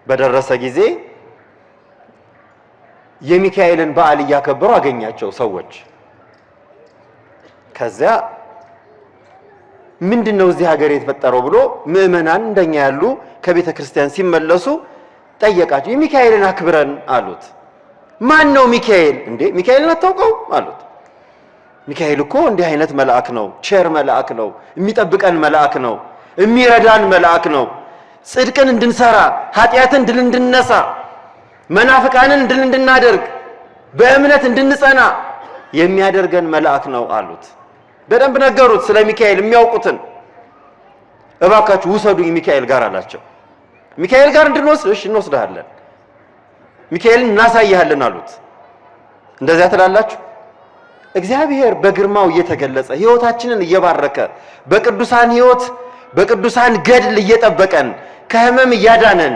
Speaker 2: በደረሰ ጊዜ የሚካኤልን በዓል እያከበሩ አገኛቸው ሰዎች። ከዚያ ምንድነው እዚህ ሀገር የተፈጠረው ብሎ ምዕመናን እንደኛ ያሉ ከቤተ ክርስቲያን ሲመለሱ ጠየቃቸው። የሚካኤልን አክብረን አሉት። ማን ነው ሚካኤል? እንዴ ሚካኤልን አታውቀው አሉት። ሚካኤል እኮ እንዲህ አይነት መልአክ ነው፣ ቸር መልአክ ነው፣ የሚጠብቀን መልአክ ነው፣ የሚረዳን መልአክ ነው፣ ጽድቅን እንድንሰራ ኃጢአትን ድል እንድንነሳ መናፍቃንን ድል እንድናደርግ በእምነት እንድንጸና የሚያደርገን መልአክ ነው አሉት። በደንብ ነገሩት ስለ ሚካኤል የሚያውቁትን። እባካችሁ ውሰዱኝ ሚካኤል ጋር አላቸው። ሚካኤል ጋር እንድንወስድ እሺ እንወስዳለን፣ ሚካኤልን እናሳያለን አሉት። እንደዚያ ትላላችሁ? እግዚአብሔር በግርማው እየተገለጸ ሕይወታችንን እየባረከ በቅዱሳን ሕይወት በቅዱሳን ገድል እየጠበቀን ከህመም እያዳነን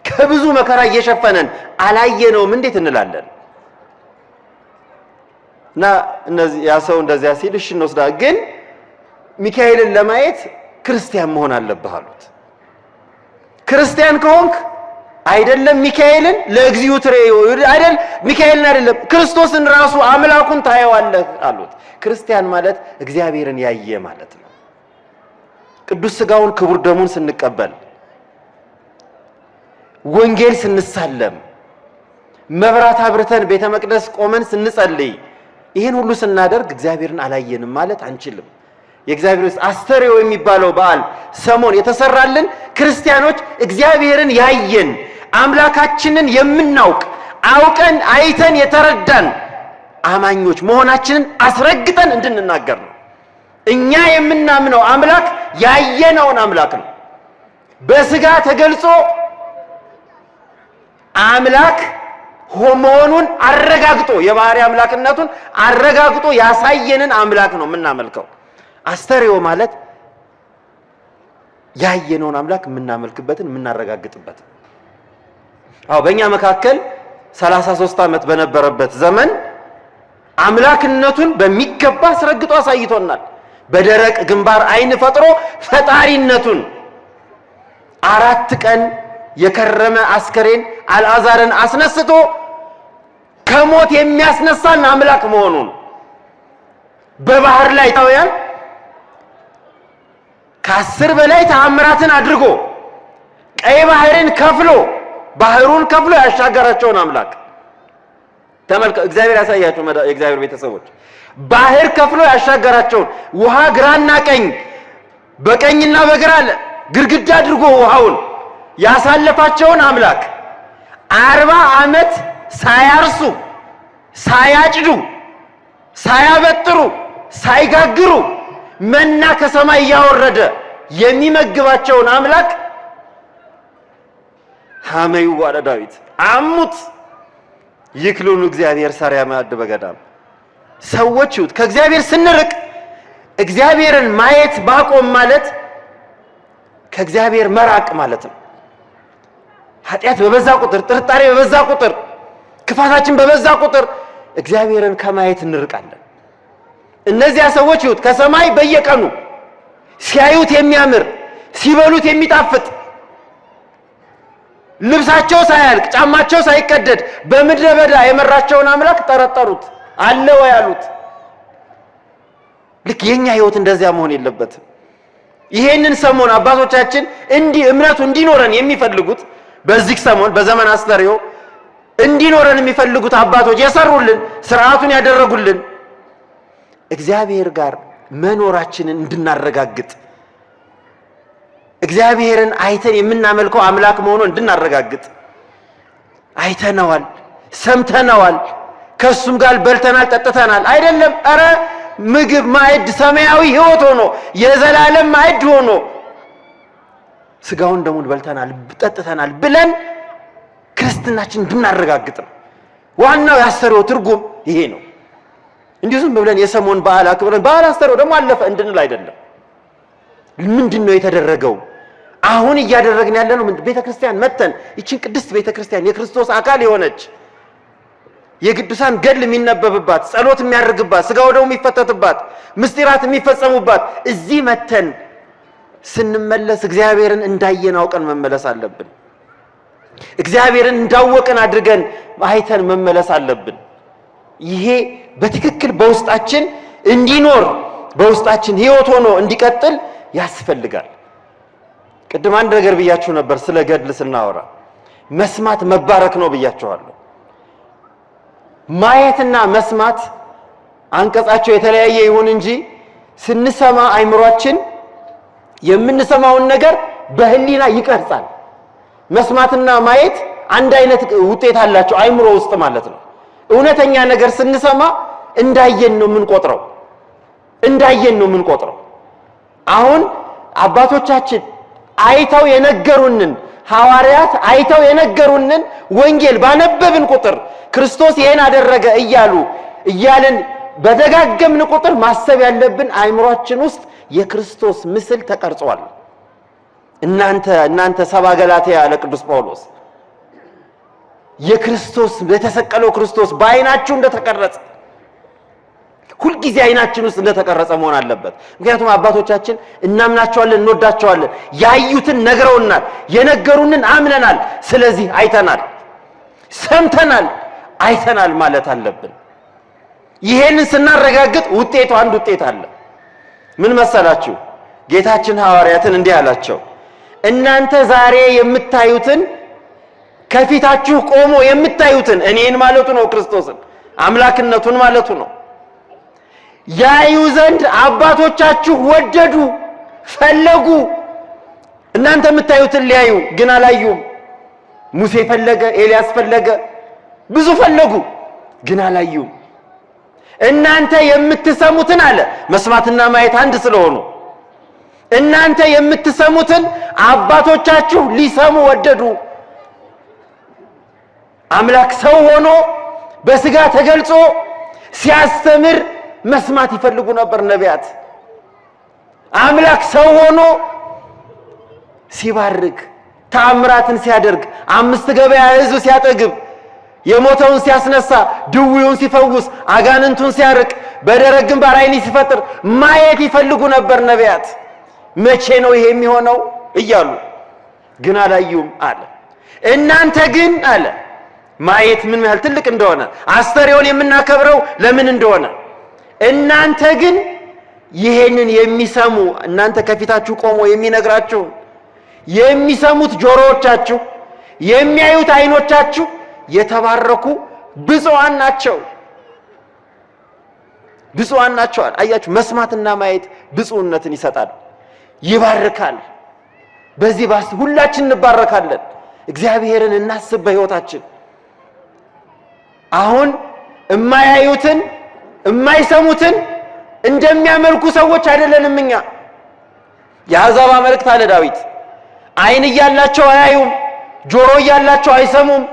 Speaker 2: ከብዙ መከራ እየሸፈነን አላየነውም እንዴት እንላለን? እና ያ ሰው እንደዚያ ሲል እሺ እንወስዳለን፣ ግን ሚካኤልን ለማየት ክርስቲያን መሆን አለብህ አሉት። ክርስቲያን ከሆንክ አይደለም ሚካኤልን ለእግዚኡ ትሬዮ አይደል ሚካኤልን አይደለም ክርስቶስን ራሱ አምላኩን ታየዋለህ አሉት። ክርስቲያን ማለት እግዚአብሔርን ያየ ማለት ነው። ቅዱስ ሥጋውን ክቡር ደሙን ስንቀበል፣ ወንጌል ስንሳለም፣ መብራት አብርተን ቤተ መቅደስ ቆመን ስንጸልይ፣ ይህን ሁሉ ስናደርግ እግዚአብሔርን አላየንም ማለት አንችልም። የእግዚአብሔር አስተርእዮ የሚባለው በዓል ሰሞን የተሰራልን ክርስቲያኖች እግዚአብሔርን ያየን አምላካችንን የምናውቅ አውቀን አይተን የተረዳን አማኞች መሆናችንን አስረግጠን እንድንናገር ነው። እኛ የምናምነው አምላክ ያየነውን አምላክ ነው። በሥጋ ተገልጾ አምላክ መሆኑን አረጋግጦ የባህሪ አምላክነቱን አረጋግጦ ያሳየንን አምላክ ነው የምናመልከው። አስተርእዮ ማለት ያየነውን አምላክ የምናመልክበትን የምናረጋግጥበት። አዎ በእኛ መካከል 33 ዓመት በነበረበት ዘመን አምላክነቱን በሚገባ አስረግጦ አሳይቶናል። በደረቅ ግንባር አይን ፈጥሮ ፈጣሪነቱን 4 ቀን የከረመ አስከሬን አልዓዛርን አስነስቶ ከሞት የሚያስነሳን አምላክ መሆኑን በባህር ላይ ታውያን ከ10 በላይ ተአምራትን አድርጎ ቀይ ባህርን ከፍሎ ባህሩን ከፍሎ ያሻገራቸውን አምላክ ተመልከቱ። እግዚአብሔር ያሳያችሁ የእግዚአብሔር ቤተሰቦች፣ ባህር ከፍሎ ያሻገራቸውን ውሃ ግራና ቀኝ በቀኝና በግራ ግድግዳ አድርጎ ውሃውን ያሳለፋቸውን አምላክ 40 ዓመት ሳያርሱ ሳያጭዱ ሳያበጥሩ ሳይጋግሩ መና ከሰማይ እያወረደ የሚመግባቸውን አምላክ ሐመዩ ዋለ ዳዊት አሙት ይክሉን እግዚአብሔር ሰሪያ ማዕድ በገዳም። ሰዎች ይሁት ከእግዚአብሔር ስንርቅ እግዚአብሔርን ማየት ባቆም ማለት ከእግዚአብሔር መራቅ ማለት ነው። ኃጢአት በበዛ ቁጥር፣ ጥርጣሬ በበዛ ቁጥር፣ ክፋታችን በበዛ ቁጥር እግዚአብሔርን ከማየት እንርቃለን። እነዚያ ሰዎች ይሁት ከሰማይ በየቀኑ ሲያዩት የሚያምር ሲበሉት የሚጣፍጥ ልብሳቸው ሳያልቅ ጫማቸው ሳይቀደድ በምድረ በዳ የመራቸውን አምላክ ጠረጠሩት። አለ ወይ አሉት። ልክ የኛ ህይወት እንደዚያ መሆን የለበትም። ይሄንን ሰሞን አባቶቻችን እምነቱ እንዲኖረን የሚፈልጉት በዚህ ሰሞን በዘመን አስተርእዮ እንዲኖረን የሚፈልጉት አባቶች የሰሩልን ስርዓቱን ያደረጉልን እግዚአብሔር ጋር መኖራችንን እንድናረጋግጥ እግዚአብሔርን አይተን የምናመልከው አምላክ መሆኑን እንድናረጋግጥ አይተነዋል፣ ሰምተነዋል፣ ከሱም ጋር በልተናል፣ ጠጥተናል አይደለም። አረ ምግብ ማዕድ ሰማያዊ ህይወት ሆኖ የዘላለም ማዕድ ሆኖ ስጋውን ደሙን በልተናል ጠጥተናል ብለን ክርስትናችን እንድናረጋግጥ ነው። ዋናው የአስተርእዮ ትርጉም ይሄ ነው። እንዲሁ ዝም ብለን የሰሞን በዓል አክብረን በዓል አስተርእዮ ደግሞ አለፈ እንድንል አይደለም። ምንድነው የተደረገው? አሁን እያደረግን ያለነው ቤተክርስቲያን መተን ይችን ቅድስት ቤተክርስቲያን የክርስቶስ አካል የሆነች የቅዱሳን ገድል የሚነበብባት ጸሎት የሚያደርግባት ስጋው ደግሞ የሚፈተትባት ምስጢራት የሚፈጸሙባት እዚህ መተን ስንመለስ እግዚአብሔርን እንዳየን አውቀን መመለስ አለብን። እግዚአብሔርን እንዳወቅን አድርገን አይተን መመለስ አለብን። ይሄ በትክክል በውስጣችን እንዲኖር በውስጣችን ህይወት ሆኖ እንዲቀጥል ያስፈልጋል። ቅድም አንድ ነገር ብያችሁ ነበር። ስለ ገድል ስናወራ መስማት መባረክ ነው ብያችኋለሁ። ማየትና መስማት አንቀጻቸው የተለያየ ይሁን እንጂ ስንሰማ አይምሯችን የምንሰማውን ነገር በህሊና ይቀርጻል። መስማትና ማየት አንድ አይነት ውጤት አላቸው አይምሮ ውስጥ ማለት ነው። እውነተኛ ነገር ስንሰማ እንዳየን ነው የምንቆጥረው። አሁን አባቶቻችን አይተው የነገሩንን ሐዋርያት አይተው የነገሩንን ወንጌል ባነበብን ቁጥር ክርስቶስ ይሄን አደረገ እያልን በደጋገምን ቁጥር ማሰብ ያለብን አይምሮአችን ውስጥ የክርስቶስ ምስል ተቀርጿል። እናንተ ሰባ ገላትያ ያለ ቅዱስ ጳውሎስ የክርስቶስ የተሰቀለው ክርስቶስ በአይናችሁ እንደተቀረጸ ሁልጊዜ አይናችን ውስጥ እንደተቀረጸ መሆን አለበት። ምክንያቱም አባቶቻችን እናምናቸዋለን፣ እንወዳቸዋለን። ያዩትን ነግረውናል፣ የነገሩንን አምነናል። ስለዚህ አይተናል፣ ሰምተናል፣ አይተናል ማለት አለብን። ይሄንን ስናረጋግጥ አንድ ውጤት አለ። ምን መሰላችሁ? ጌታችን ሐዋርያትን እንዲህ አላቸው፣ እናንተ ዛሬ የምታዩትን ከፊታችሁ ቆሞ የምታዩትን እኔን ማለቱ ነው፣ ክርስቶስን አምላክነቱን ማለቱ ነው። ያዩ ዘንድ አባቶቻችሁ ወደዱ፣ ፈለጉ። እናንተ የምታዩትን ሊያዩ ግን አላዩም። ሙሴ ፈለገ፣ ኤልያስ ፈለገ፣ ብዙ ፈለጉ ግን አላዩም። እናንተ የምትሰሙትን አለ፣ መስማትና ማየት አንድ ስለሆኑ እናንተ የምትሰሙትን አባቶቻችሁ ሊሰሙ ወደዱ። አምላክ ሰው ሆኖ በስጋ ተገልጾ ሲያስተምር መስማት ይፈልጉ ነበር ነቢያት። አምላክ ሰው ሆኖ ሲባርክ ተአምራትን ሲያደርግ 5 ገበያ ሕዝብ ሲያጠግብ የሞተውን ሲያስነሳ ድውዩን ሲፈውስ አጋንንቱን ሲያርቅ በደረቅ ግንባር ዓይን ሲፈጥር ማየት ይፈልጉ ነበር ነቢያት። መቼ ነው ይሄ የሚሆነው እያሉ ግን አላዩም አለ። እናንተ ግን አለ ማየት ምን ያህል ትልቅ እንደሆነ አስተርእዮን የምናከብረው ለምን እንደሆነ እናንተ ግን ይሄንን የሚሰሙ እናንተ ከፊታችሁ ቆሞ የሚነግራችሁ የሚሰሙት ጆሮዎቻችሁ የሚያዩት ዓይኖቻችሁ የተባረኩ ብፁዓን ናቸው። አያችሁ፣ መስማትና ማየት ብፁዕነትን ይሰጣል፣ ይባርካል። በዚህ ሁላችን እንባረካለን። እግዚአብሔርን እናስብ በሕይወታችን። አሁን የማያዩትን የማይሰሙትን እንደሚያመልኩ ሰዎች አይደለንም እኛ። የአሕዛብ አማልክት አለ ዳዊት። ዓይን እያላቸው አያዩም፣ ጆሮ እያላቸው አይሰሙም፣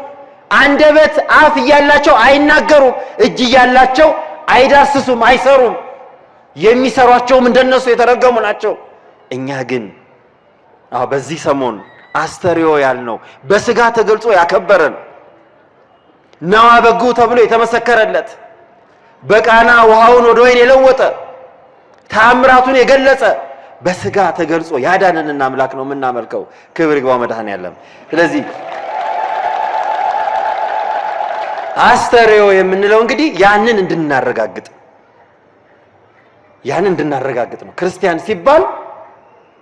Speaker 2: አንደበት አፍ እያላቸው አይናገሩም፣ እጅ እያላቸው አይዳስሱም፣ አይሰሩም። የሚሰሯቸውም እንደነሱ የተረገሙ ናቸው። እኛ ግን በዚህ ሰሞን አስተርእዮ ያልነው በስጋ ተገልጾ ያከበረን ነዋ በጉ ተብሎ የተመሰከረለት በቃና ውሃውን ወደ ወይን የለወጠ ተአምራቱን የገለጸ በስጋ ተገልጾ ያዳነንን አምላክ ነው የምናመልከው። ክብር ይግባው መድኃኔዓለም። ስለዚህ አስተርእዮ የምንለው እንግዲህ ያንን እንድናረጋግጥ ነው። ክርስቲያን ሲባል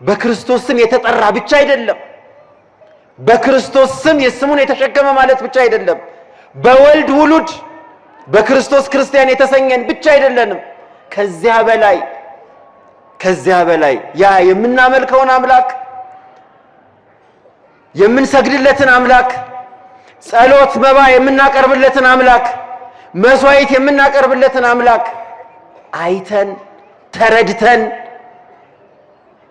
Speaker 2: በክርስቶስ ስም የተጠራ ብቻ አይደለም። በክርስቶስ ስም የስሙን የተሸከመ ማለት ብቻ አይደለም። በወልድ ውሉድ በክርስቶስ ክርስቲያን የተሰኘን ብቻ አይደለንም። ከዚያ በላይ ያ የምናመልከውን አምላክ የምንሰግድለትን አምላክ ጸሎት መባ የምናቀርብለትን አምላክ መስዋዕት የምናቀርብለትን አምላክ አይተን ተረድተን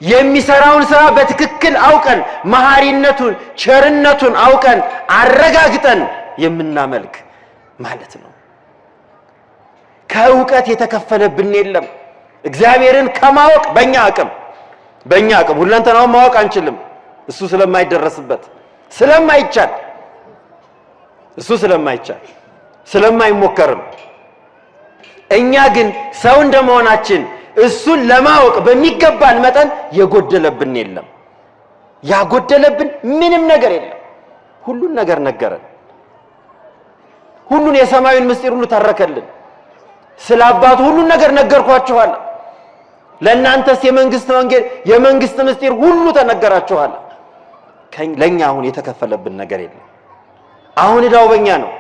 Speaker 2: የሚሰራውን ስራ በትክክል አውቀን መሐሪነቱን ቸርነቱን አውቀን አረጋግጠን የምናመልክ ማለት ነው። ከእውቀት የተከፈለብን የለም። እግዚአብሔርን ከማወቅ በእኛ አቅም ሁለንተናውን ማወቅ አንችልም። እሱ ስለማይደረስበት ስለማይሞከርም እኛ ግን ሰው እንደመሆናችን እሱን ለማወቅ በሚገባን መጠን የጎደለብን የለም። ያጎደለብን ምንም ነገር የለም። ሁሉን ነገር ነገረን። ሁሉን የሰማዩን ምስጢር ሁሉ ተረከልን። ስለ አባቱ ሁሉን ነገር ነገርኳችኋል። ለእናንተስ የመንግስት ወንጌል የመንግስት ምስጢር ሁሉ ተነገራችኋል። ለኛ አሁን የተከፈለብን ነገር የለም። አሁን ዕዳው በእኛ ነው።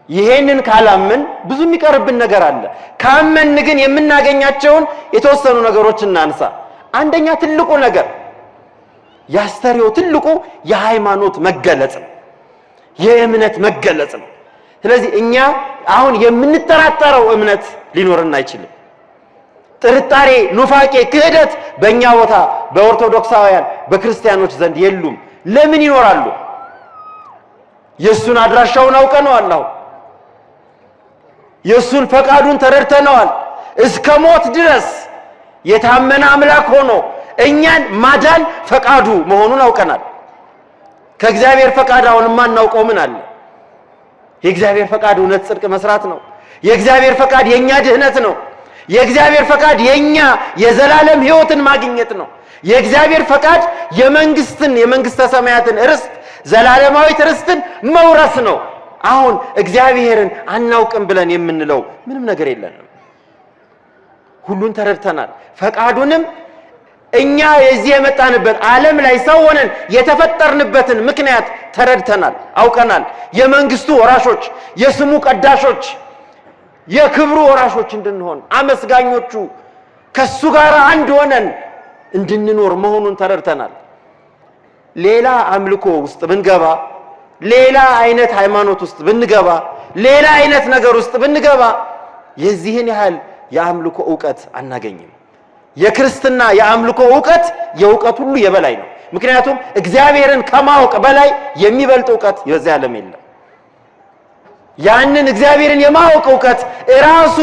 Speaker 2: ይሄንን ካላመን ብዙ የሚቀርብን ነገር አለ። ካመን ግን የምናገኛቸውን የተወሰኑ ነገሮች እናንሳ። አንደኛ ትልቁ ነገር ያስተርእዮ ትልቁ የሃይማኖት መገለጽ ነው። የእምነት መገለጽ ነው። ስለዚህ እኛ አሁን የምንጠራጠረው እምነት ሊኖርና አይችልም። ጥርጣሬ፣ ኑፋቄ፣ ክህደት በእኛ ቦታ በኦርቶዶክሳውያን በክርስቲያኖች ዘንድ የሉም። ለምን ይኖራሉ? የሱን አድራሻውን አውቀነዋል። የሱን ፈቃዱን ተረድተነዋል። እስከ ሞት ድረስ የታመነ አምላክ ሆኖ እኛን ማዳን ፈቃዱ መሆኑን አውቀናል። ከእግዚአብሔር ፈቃድ አሁን የማናውቀው ምን አለ? የእግዚአብሔር ፈቃድ እውነት፣ ጽድቅ መስራት ነው። የእግዚአብሔር ፈቃድ የኛ ድህነት ነው። የእግዚአብሔር ፈቃድ የኛ የዘላለም ሕይወትን ማግኘት ነው። የእግዚአብሔር ፈቃድ የመንግስተ ሰማያትን ርስት፣ ዘላለማዊት ርስትን መውረስ ነው። አሁን እግዚአብሔርን አናውቅም ብለን የምንለው ምንም ነገር የለንም። ሁሉን ተረድተናል። ፈቃዱንም እኛ የዚህ የመጣንበት ዓለም ላይ ሰው ሆነን የተፈጠርንበትን ምክንያት ተረድተናል፣ አውቀናል። የመንግስቱ ወራሾች፣ የስሙ ቀዳሾች፣ የክብሩ ወራሾች እንድንሆን አመስጋኞቹ ከሱ ጋር አንድ ሆነን እንድንኖር መሆኑን ተረድተናል። ሌላ አምልኮ ውስጥ ብንገባ፣ ሌላ አይነት ሃይማኖት ውስጥ ብንገባ፣ ሌላ አይነት ነገር ውስጥ ብንገባ የዚህን ያህል የአምልኮ ዕውቀት አናገኝም። የክርስትና የአምልኮ ዕውቀት የዕውቀት ሁሉ የበላይ ነው። ምክንያቱም እግዚአብሔርን ከማወቅ በላይ የሚበልጥ ዕውቀት በዚህ ዓለም የለም። ያንን እግዚአብሔርን የማወቅ ዕውቀት ራሱ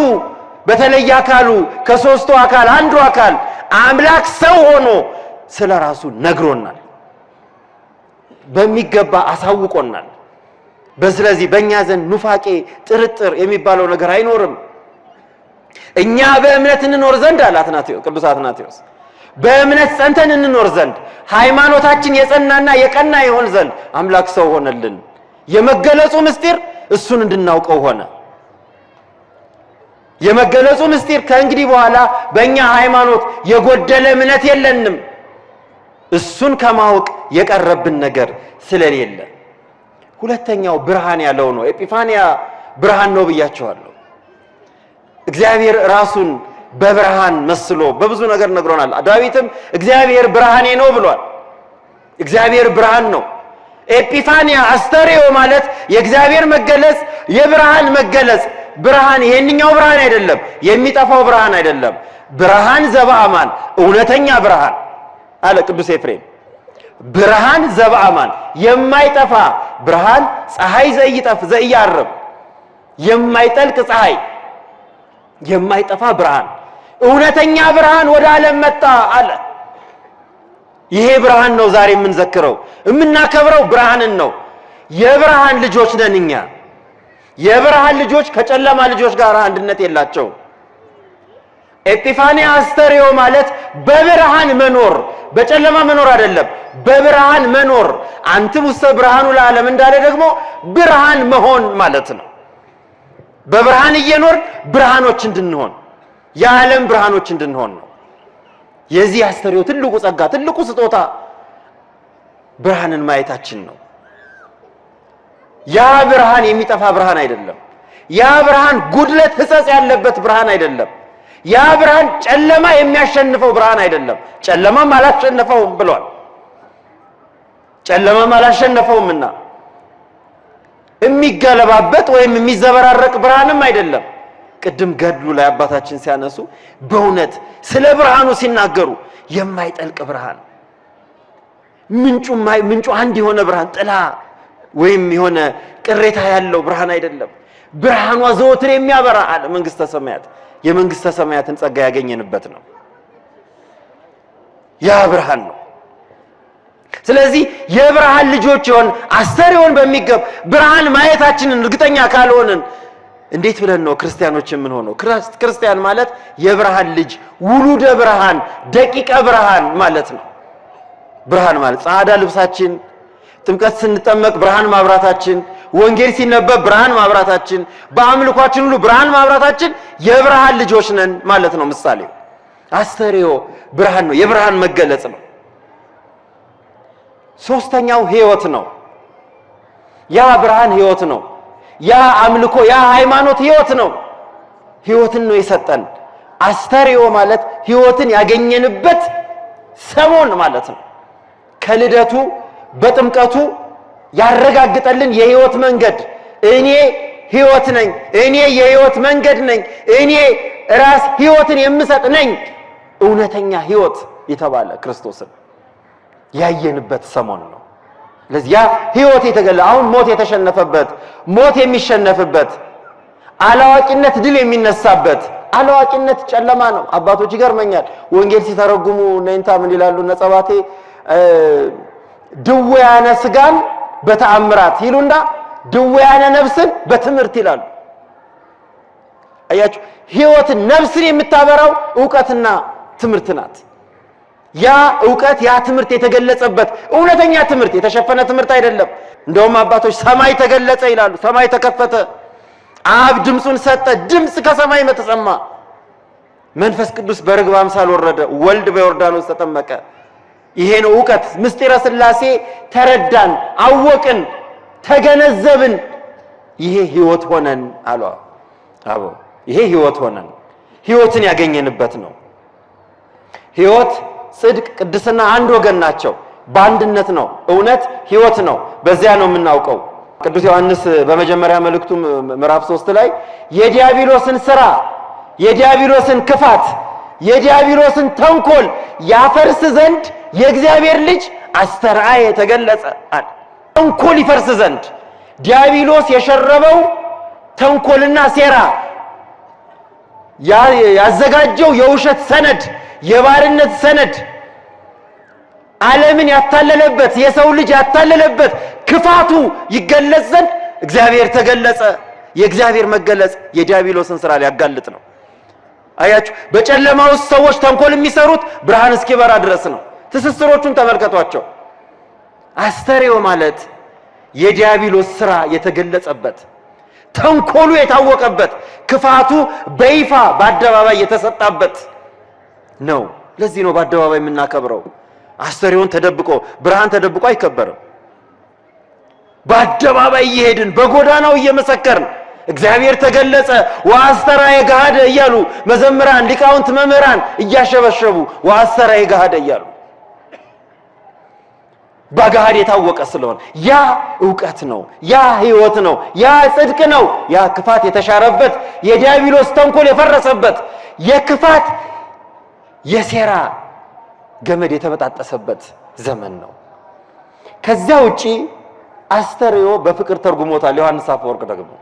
Speaker 2: በተለየ አካሉ ከሦስቱ አካል አንዱ አካል አምላክ ሰው ሆኖ ስለ ራሱ ነግሮናል፣ በሚገባ አሳውቆናል። ስለዚህ በእኛ ዘንድ ኑፋቄ፣ ጥርጥር የሚባለው ነገር አይኖርም። እኛ በእምነት እንኖር ዘንድ አለ ቅዱስ አትናቴዎስ፣ በእምነት ጸንተን እንኖር ዘንድ ሃይማኖታችን የጸናና የቀና ይሆን ዘንድ አምላክ ሰው ሆነልን። የመገለጹ ምስጢር እሱን እንድናውቀው ሆነ። የመገለጹ ምስጢር ከእንግዲህ በኋላ በእኛ ሃይማኖት የጎደለ እምነት የለንም። እሱን ከማወቅ የቀረብን ነገር ስለሌለ። ሁለተኛው ብርሃን ያለው ነው። ኤጲፋንያ ብርሃን ነው ብያቸዋለሁ። እግዚአብሔር ራሱን በብርሃን መስሎ በብዙ ነገር ነግሮናል። ዳዊትም እግዚአብሔር ብርሃኔ ነው ብሏል። እግዚአብሔር ብርሃን ነው። ኤጲፋንያ አስተርእዮ ማለት የእግዚአብሔር መገለጽ፣ የብርሃን መገለጽ። ብርሃን ይሄንኛው ብርሃን አይደለም፣ የሚጠፋው ብርሃን አይደለም። ብርሃን ዘበአማን፣ እውነተኛ ብርሃን አለ ቅዱስ ኤፍሬም። ብርሃን ዘበአማን፣ የማይጠፋ ብርሃን፣ ፀሐይ ዘኢያርብ፣ የማይጠልቅ ፀሐይ፣ የማይጠፋ ብርሃን፣ እውነተኛ ብርሃን ወደ ዓለም መጣ አለ። ይሄ ብርሃን ነው ዛሬ የምንዘክረው የምናከብረው ብርሃንን ነው። የብርሃን ልጆች ነን እኛ። የብርሃን ልጆች ከጨለማ ልጆች ጋር አንድነት የላቸው። ኤጲፋንያ አስተርእዮ ማለት በብርሃን መኖር፣ በጨለማ መኖር አይደለም፣ በብርሃን መኖር። አንትም ውስተ ብርሃኑ ለዓለም እንዳለ ደግሞ ብርሃን መሆን ማለት ነው። በብርሃን እየኖር ብርሃኖች እንድንሆን፣ የዓለም ብርሃኖች እንድንሆን ነው። የዚህ አስተርእዮ ትልቁ ጸጋ፣ ትልቁ ስጦታ ብርሃንን ማየታችን ነው። ያ ብርሃን የሚጠፋ ብርሃን አይደለም። ያ ብርሃን ጉድለት፣ ሕጸጽ ያለበት ብርሃን አይደለም። ያ ብርሃን ጨለማ የሚያሸንፈው ብርሃን አይደለም። ጨለማም አላሸነፈውም ብሏል። ጨለማም አላሸነፈውምና የሚገለባበት ወይም የሚዘበራረቅ ብርሃንም አይደለም። ቅድም ገድሉ ላይ አባታችን ሲያነሱ በእውነት ስለ ብርሃኑ ሲናገሩ የማይጠልቅ ብርሃን፣ ምንጩ አንድ የሆነ ብርሃን፣ ጥላ ወይም የሆነ ቅሬታ ያለው ብርሃን አይደለም። ብርሃኗ ዘወትር የሚያበራ አለ። መንግስተ ሰማያት፣ የመንግስተ ሰማያትን ጸጋ ያገኘንበት ነው። ያ ብርሃን ነው። ስለዚህ የብርሃን ልጆች ይሆን አስተርእዮን በሚገባ ብርሃን ማየታችንን እርግጠኛ ካልሆንን እንዴት ብለን ነው ክርስቲያኖች የምንሆነው? ክርስቲያን ማለት የብርሃን ልጅ፣ ውሉደ ብርሃን፣ ደቂቀ ብርሃን ማለት ነው። ብርሃን ማለት ጻዕዳ ልብሳችን፣ ጥምቀት ስንጠመቅ ብርሃን ማብራታችን፣ ወንጌል ሲነበብ ብርሃን ማብራታችን፣ በአምልኳችን ሁሉ ብርሃን ማብራታችን የብርሃን ልጆች ነን ማለት ነው። ምሳሌው አስተርእዮ ብርሃን ነው፣ የብርሃን መገለጽ ነው። ሶስተኛው ሕይወት ነው። ያ ብርሃን ሕይወት ነው። ያ አምልኮ፣ ያ ሃይማኖት ሕይወት ነው። ሕይወትን ነው የሰጠን። አስተርእዮ ማለት ሕይወትን ያገኘንበት ሰሞን ማለት ነው። ከልደቱ በጥምቀቱ ያረጋግጠልን የህይወት መንገድ እኔ ህይወት ነኝ፣ እኔ የህይወት መንገድ ነኝ፣ እኔ ራስ ህይወትን የምሰጥ ነኝ እውነተኛ ህይወት የተባለ ክርስቶስን ያየንበት ሰሞን ነው። ለዚያ ህይወት የተገለ አሁን ሞት የተሸነፈበት ሞት የሚሸነፍበት አላዋቂነት ድል የሚነሳበት አላዋቂነት ጨለማ ነው። አባቶች ይገርመኛል ወንጌል ሲተረጉሙ ነንታ ምን ይላሉ ነጸባቴ ድውያነ ስጋን በተአምራት ይሉና ድውያነ ነፍስን በትምህርት ይላሉ። አያችሁ ህይወትን ነፍስን የምታበራው ዕውቀትና ትምህርት ናት። ያ ዕውቀት ያ ትምህርት የተገለጸበት እውነተኛ ትምህርት የተሸፈነ ትምህርት አይደለም። እንደውም አባቶች ሰማይ ተገለጸ ይላሉ። ሰማይ ተከፈተ፣ አብ ድምጹን ሰጠ፣ ድምጽ ከሰማይ ተሰማ፣ መንፈስ ቅዱስ በርግብ አምሳል ወረደ፣ ወልድ በዮርዳኖስ ተጠመቀ። ይሄ ነው ዕውቀት። ምስጢረ ሥላሴ ተረዳን፣ አወቅን፣ ተገነዘብን። ይሄ ህይወት ሆነን አሉ አቦ። ይሄ ህይወት ሆነን ህይወትን ያገኘንበት ነው። ህይወት ጽድቅ ቅድስና አንድ ወገን ናቸው። በአንድነት ነው። እውነት ህይወት ነው። በዚያ ነው የምናውቀው። ቅዱስ ዮሐንስ በመጀመሪያ መልእክቱ ምዕራፍ 3 ላይ የዲያብሎስን ሥራ የዲያብሎስን ክፋት የዲያብሎስን ተንኮል ያፈርስ ዘንድ የእግዚአብሔር ልጅ አስተርአየ ተገለጸ አለ። ተንኮል ይፈርስ ዘንድ ዲያብሎስ የሸረበው ተንኮልና ሴራ ያዘጋጀው የውሸት ሰነድ የባርነት ሰነድ ዓለምን ያታለለበት የሰው ልጅ ያታለለበት ክፋቱ ይገለጽ ዘንድ እግዚአብሔር ተገለጸ። የእግዚአብሔር መገለጽ የዲያብሎስን ሥራ ሊያጋልጥ ነው። አያችሁ በጨለማ ውስጥ ሰዎች ተንኮል የሚሰሩት ብርሃን እስኪበራ ድረስ ነው። ትስስሮቹን ተመልከቷቸው። አስተርእዮ ማለት የዲያብሎስ ሥራ የተገለጸበት ተንኮሉ የታወቀበት ክፋቱ በይፋ በአደባባይ የተሰጣበት ነው። ለዚህ ነው በአደባባይ የምናከብረው። አስተርእዮን ተደብቆ ብርሃን ተደብቆ አይከበርም። በአደባባይ እየሄድን በጎዳናው እየመሰከርን እግዚአብሔር ተገለጸ ወአስተርአየ ገሃደ እያሉ መዘምራን ሊቃውንት መምህራን እያሸበሸቡ ወአስተርአየ ገሃደ እያሉ በገሃድ የታወቀ ስለሆነ ያ ዕውቀት ነው፣ ያ ህይወት ነው፣ ያ ጽድቅ ነው። ያ ክፋት የተሻረበት የዲያብሎስ ተንኮል የፈረሰበት የክፋት የሴራ ገመድ የተበጣጠሰበት ዘመን ነው። ከዚያ ውጪ አስተርእዮ በፍቅር ተርጉሞታል ዮሐንስ አፈወርቅ ደግሞ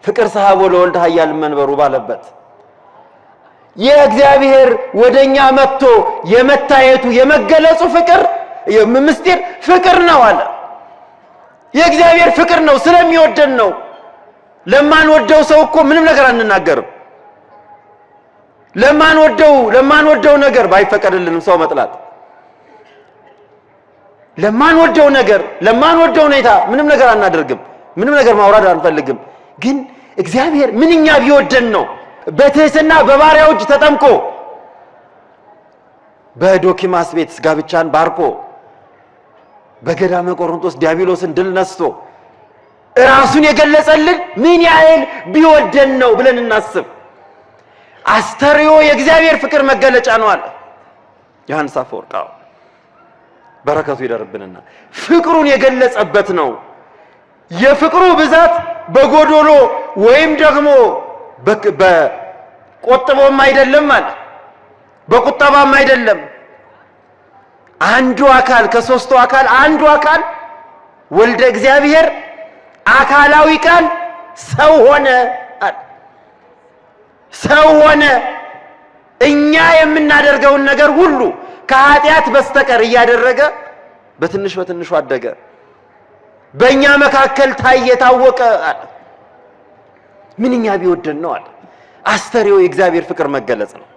Speaker 2: ፍቅር ሰሃቦ ለወልድ ኃያል መንበሩ ባለበት የእግዚአብሔር ወደኛ መጥቶ የመታየቱ የመገለጹ ፍቅር ምስጢር ፍቅር ነው አለ። የእግዚአብሔር ፍቅር ነው፣ ስለሚወደን ነው። ለማንወደው ሰው እኮ ምንም ነገር አንናገርም። ለማንወደው ነገር ባይፈቀድልንም ሰው መጥላት ለማንወደው ነገር ለማንወደው ሁኔታ ምንም ነገር አናደርግም፣ ምንም ነገር ማውራድ አንፈልግም። ግን እግዚአብሔር ምንኛ ቢወደን ነው በትህትና በባሪያው እጅ ተጠምቆ በዶኪማስ ቤት ጋብቻን ባርኮ በገዳመ ቆሮንቶስ ዲያብሎስን ድል ነስቶ ራሱን የገለጸልን ምን ያህል ቢወደን ነው ብለን እናስብ። አስተርእዮ የእግዚአብሔር ፍቅር መገለጫ ነው አለ ዮሐንስ አፈወርቅ። በረከቱ ይደርብንና ፍቅሩን የገለጸበት ነው። የፍቅሩ ብዛት በጎዶሎ ወይም ደግሞ በቆጥቦም አይደለም አለ፣ በቁጠባም አይደለም። አንዱ አካል ከሶስቱ አካል አንዱ አካል ወልደ እግዚአብሔር አካላዊ ቃል ሰው ሆነ አለ። ሰው ሆነ። እኛ የምናደርገውን ነገር ሁሉ ከኃጢአት በስተቀር እያደረገ በትንሽ በትንሹ አደገ፣ በእኛ መካከል ታየ፣ ታወቀ አለ። ምንኛ ቢወደን ነው አለ። አስተርእዮ የእግዚአብሔር ፍቅር መገለጽ ነው።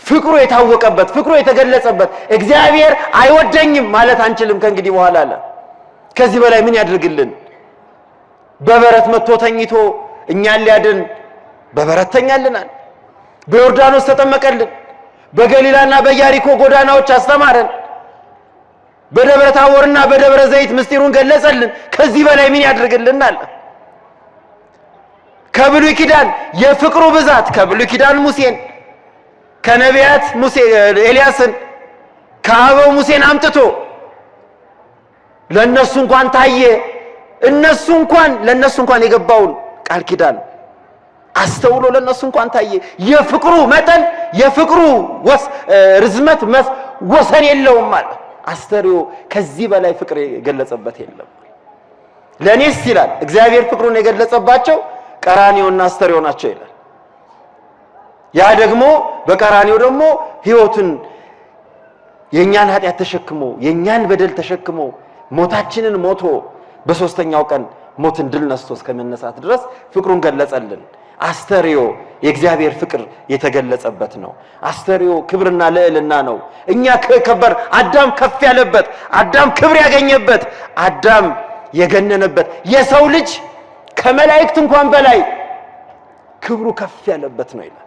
Speaker 2: ፍቅሩ የታወቀበት ፍቅሩ የተገለጸበት እግዚአብሔር አይወደኝም ማለት አንችልም ከእንግዲህ በኋላ አለ። ከዚህ በላይ ምን ያድርግልን? በበረት መጥቶ ተኝቶ እኛን ሊያድን በበረት ተኛልናል። በዮርዳኖስ ተጠመቀልን። በገሊላና በኢያሪኮ ጎዳናዎች አስተማረን። በደብረ ታቦርና በደብረ ዘይት ምስጢሩን ገለጸልን። ከዚህ በላይ ምን ያድርግልን አለ። ከብሉይ ኪዳን የፍቅሩ ብዛት ከብሉይ ኪዳን ሙሴን ከነቢያት ሙሴ ኤልያስን ከአበው ሙሴን አምጥቶ ለነሱ እንኳን ታየ። ለነሱ እንኳን የገባውን ቃል ኪዳን አስተውሎ ለነሱ እንኳን ታየ። የፍቅሩ መጠን የፍቅሩ ርዝመት ወሰን የለውም ማለት አስተርእዮ ከዚህ በላይ ፍቅር የገለጸበት የለም። ለኔስ ይላል እግዚአብሔር ፍቅሩን የገለጸባቸው ቀራንዮና አስተርእዮ ናቸው ይላል። ያ ደግሞ በቀራንዮ ደግሞ ሕይወቱን የኛን ኃጢአት ተሸክሞ የኛን በደል ተሸክሞ ሞታችንን ሞቶ በሶስተኛው ቀን ሞትን ድል ነስቶ እስከመነሳት ድረስ ፍቅሩን ገለጸልን። አስተርእዮ የእግዚአብሔር ፍቅር የተገለጸበት ነው። አስተርእዮ ክብርና ልዕልና ነው። እኛ ከከበር አዳም ከፍ ያለበት፣ አዳም ክብር ያገኘበት፣ አዳም የገነነበት፣ የሰው ልጅ ከመላእክት እንኳን በላይ ክብሩ ከፍ ያለበት ነው ይላል።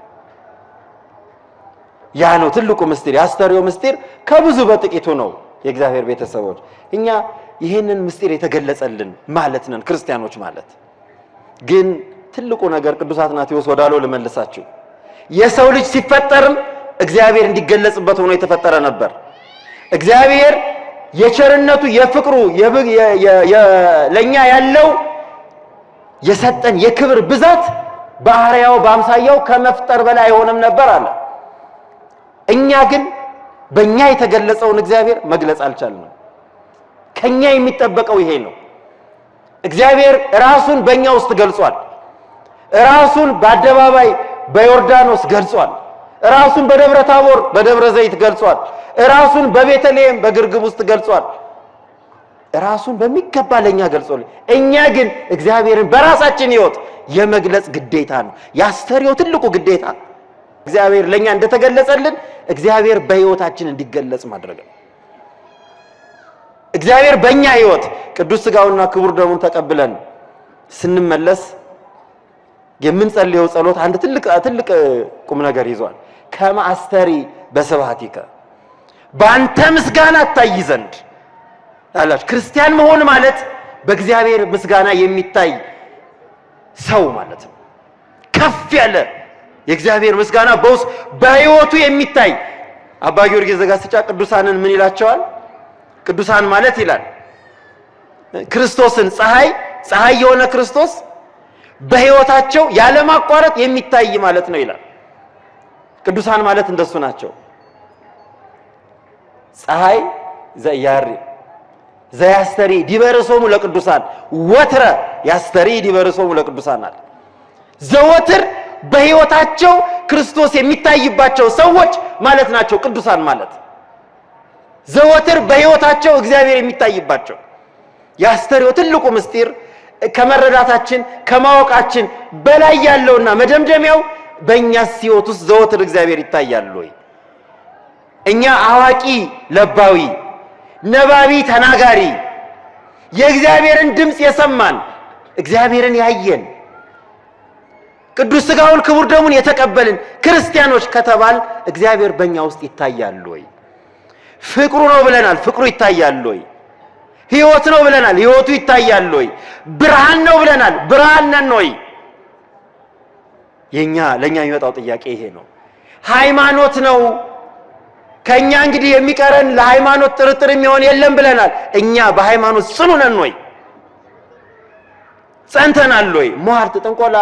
Speaker 2: ያ ነው ትልቁ ምስጢር። የአስተርእዮ ምስጢር ከብዙ በጥቂቱ ነው። የእግዚአብሔር ቤተሰቦች እኛ ይሄንን ምስጢር የተገለጸልን ማለት ነን ክርስቲያኖች ማለት። ግን ትልቁ ነገር ቅዱስ አትናቴዎስ ወዳለው ልመልሳችሁ። የሰው ልጅ ሲፈጠርም እግዚአብሔር እንዲገለጽበት ሆኖ የተፈጠረ ነበር። እግዚአብሔር የቸርነቱ የፍቅሩ ለኛ ያለው የሰጠን የክብር ብዛት በአርአያው በአምሳያው ከመፍጠር በላይ አይሆንም ነበር አለ። እኛ ግን በእኛ የተገለጸውን እግዚአብሔር መግለጽ አልቻልንም። ከኛ የሚጠበቀው ይሄ ነው። እግዚአብሔር ራሱን በእኛ ውስጥ ገልጿል። ራሱን በአደባባይ በዮርዳኖስ ገልጿል። ራሱን በደብረ ታቦር በደብረ ዘይት ገልጿል። ራሱን በቤተልሔም በግርግም ውስጥ ገልጿል። ራሱን በሚገባ ለኛ ገልጿል። እኛ ግን እግዚአብሔርን በራሳችን ሕይወት የመግለጽ ግዴታ ነው የአስተርእዮ ትልቁ ግዴታ። እግዚአብሔር ለኛ እንደተገለጸልን እግዚአብሔር በሕይወታችን እንዲገለጽ ማድረግ ነው። እግዚአብሔር በእኛ ሕይወት ቅዱስ ሥጋውና ክቡር ደሙን ተቀብለን ስንመለስ የምንጸልየው ጸሎት አንድ ትልቅ ቁም ነገር ይዟል። ከመ አስተርኢ በስብሐቲከ በአንተ ምስጋና እታይ ዘንድ አላችሁ። ክርስቲያን መሆን ማለት በእግዚአብሔር ምስጋና የሚታይ ሰው ማለት ነው። ከፍ ያለ የእግዚአብሔር ምስጋና በውስጥ በሕይወቱ የሚታይ። አባ ጊዮርጊስ ዘጋስጫ ቅዱሳንን ምን ይላቸዋል? ቅዱሳን ማለት ይላል ክርስቶስን ፀሐይ የሆነ ክርስቶስ በሕይወታቸው ያለማቋረጥ የሚታይ ማለት ነው ይላል። ቅዱሳን ማለት እንደሱ ናቸው። ፀሐይ ዘያስተርኢ ዲበ ርእሶሙ ለቅዱሳን ወትረ ያስተርኢ ዲበ ርእሶሙ ለቅዱሳን አለ። ዘወትር በሕይወታቸው ክርስቶስ የሚታይባቸው ሰዎች ማለት ናቸው ቅዱሳን ማለት። ዘወትር በሕይወታቸው እግዚአብሔር የሚታይባቸው። የአስተርእዮ ትልቁ ምስጢር ከመረዳታችን ከማወቃችን በላይ ያለውና መደምደሚያው በእኛስ ሕይወት ውስጥ ዘወትር እግዚአብሔር ይታያል ወይ? እኛ አዋቂ ለባዊ፣ ነባቢ ተናጋሪ፣ የእግዚአብሔርን ድምፅ የሰማን እግዚአብሔርን ያየን ቅዱስ ሥጋውን ክቡር ደሙን የተቀበልን ክርስቲያኖች ከተባል እግዚአብሔር በእኛ ውስጥ ይታያል ወይ? ፍቅሩ ነው ብለናል፣ ፍቅሩ ይታያል ወይ? ሕይወት ነው ብለናል፣ ሕይወቱ ይታያል ወይ? ብርሃን ነው ብለናል፣ ብርሃን ነን ወይ? ለኛ የሚመጣው ጥያቄ ይሄ ነው። ሃይማኖት ነው ከኛ እንግዲህ የሚቀረን ለሃይማኖት ጥርጥር የሚሆን የለም ብለናል። እኛ በሃይማኖት ጽኑ ነን ወይ? ጸንተናል ወይ? ሟርት፣ ጥንቆላ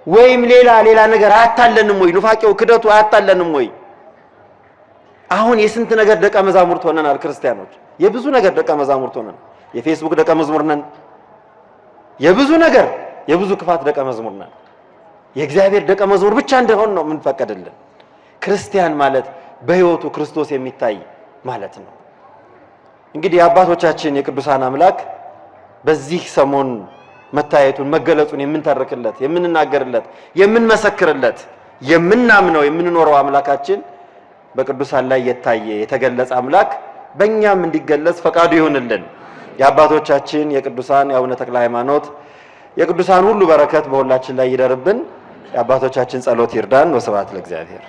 Speaker 2: ወይም ሌላ ነገር አያታለንም ወይ? ኑፋቄው ክደቱ አያታለንም ወይ? አሁን የስንት ነገር ደቀ መዛሙርት ሆነናል ክርስቲያኖች። የብዙ ነገር ደቀ መዛሙርት ሆነናል። የፌስቡክ ደቀ መዝሙር ነን። የብዙ ነገር የብዙ ክፋት ደቀ መዝሙር ነን። የእግዚአብሔር ደቀ መዝሙር ብቻ እንደሆን ነው የምንፈቀድልን። ክርስቲያን ማለት በሕይወቱ ክርስቶስ የሚታይ ማለት ነው። እንግዲህ አባቶቻችን የቅዱሳን አምላክ በዚህ ሰሞን መታየቱን መገለጹን የምንተርክለት የምንናገርለት የምንመሰክርለት የምናምነው የምንኖረው አምላካችን በቅዱሳን ላይ የታየ የተገለጸ አምላክ በእኛም እንዲገለጽ ፈቃዱ ይሁንልን። የአባቶቻችን የቅዱሳን የአቡነ ተክለ ሃይማኖት የቅዱሳን ሁሉ በረከት በሁላችን ላይ ይደርብን። የአባቶቻችን ጸሎት ይርዳን። ወስብሐት ለእግዚአብሔር።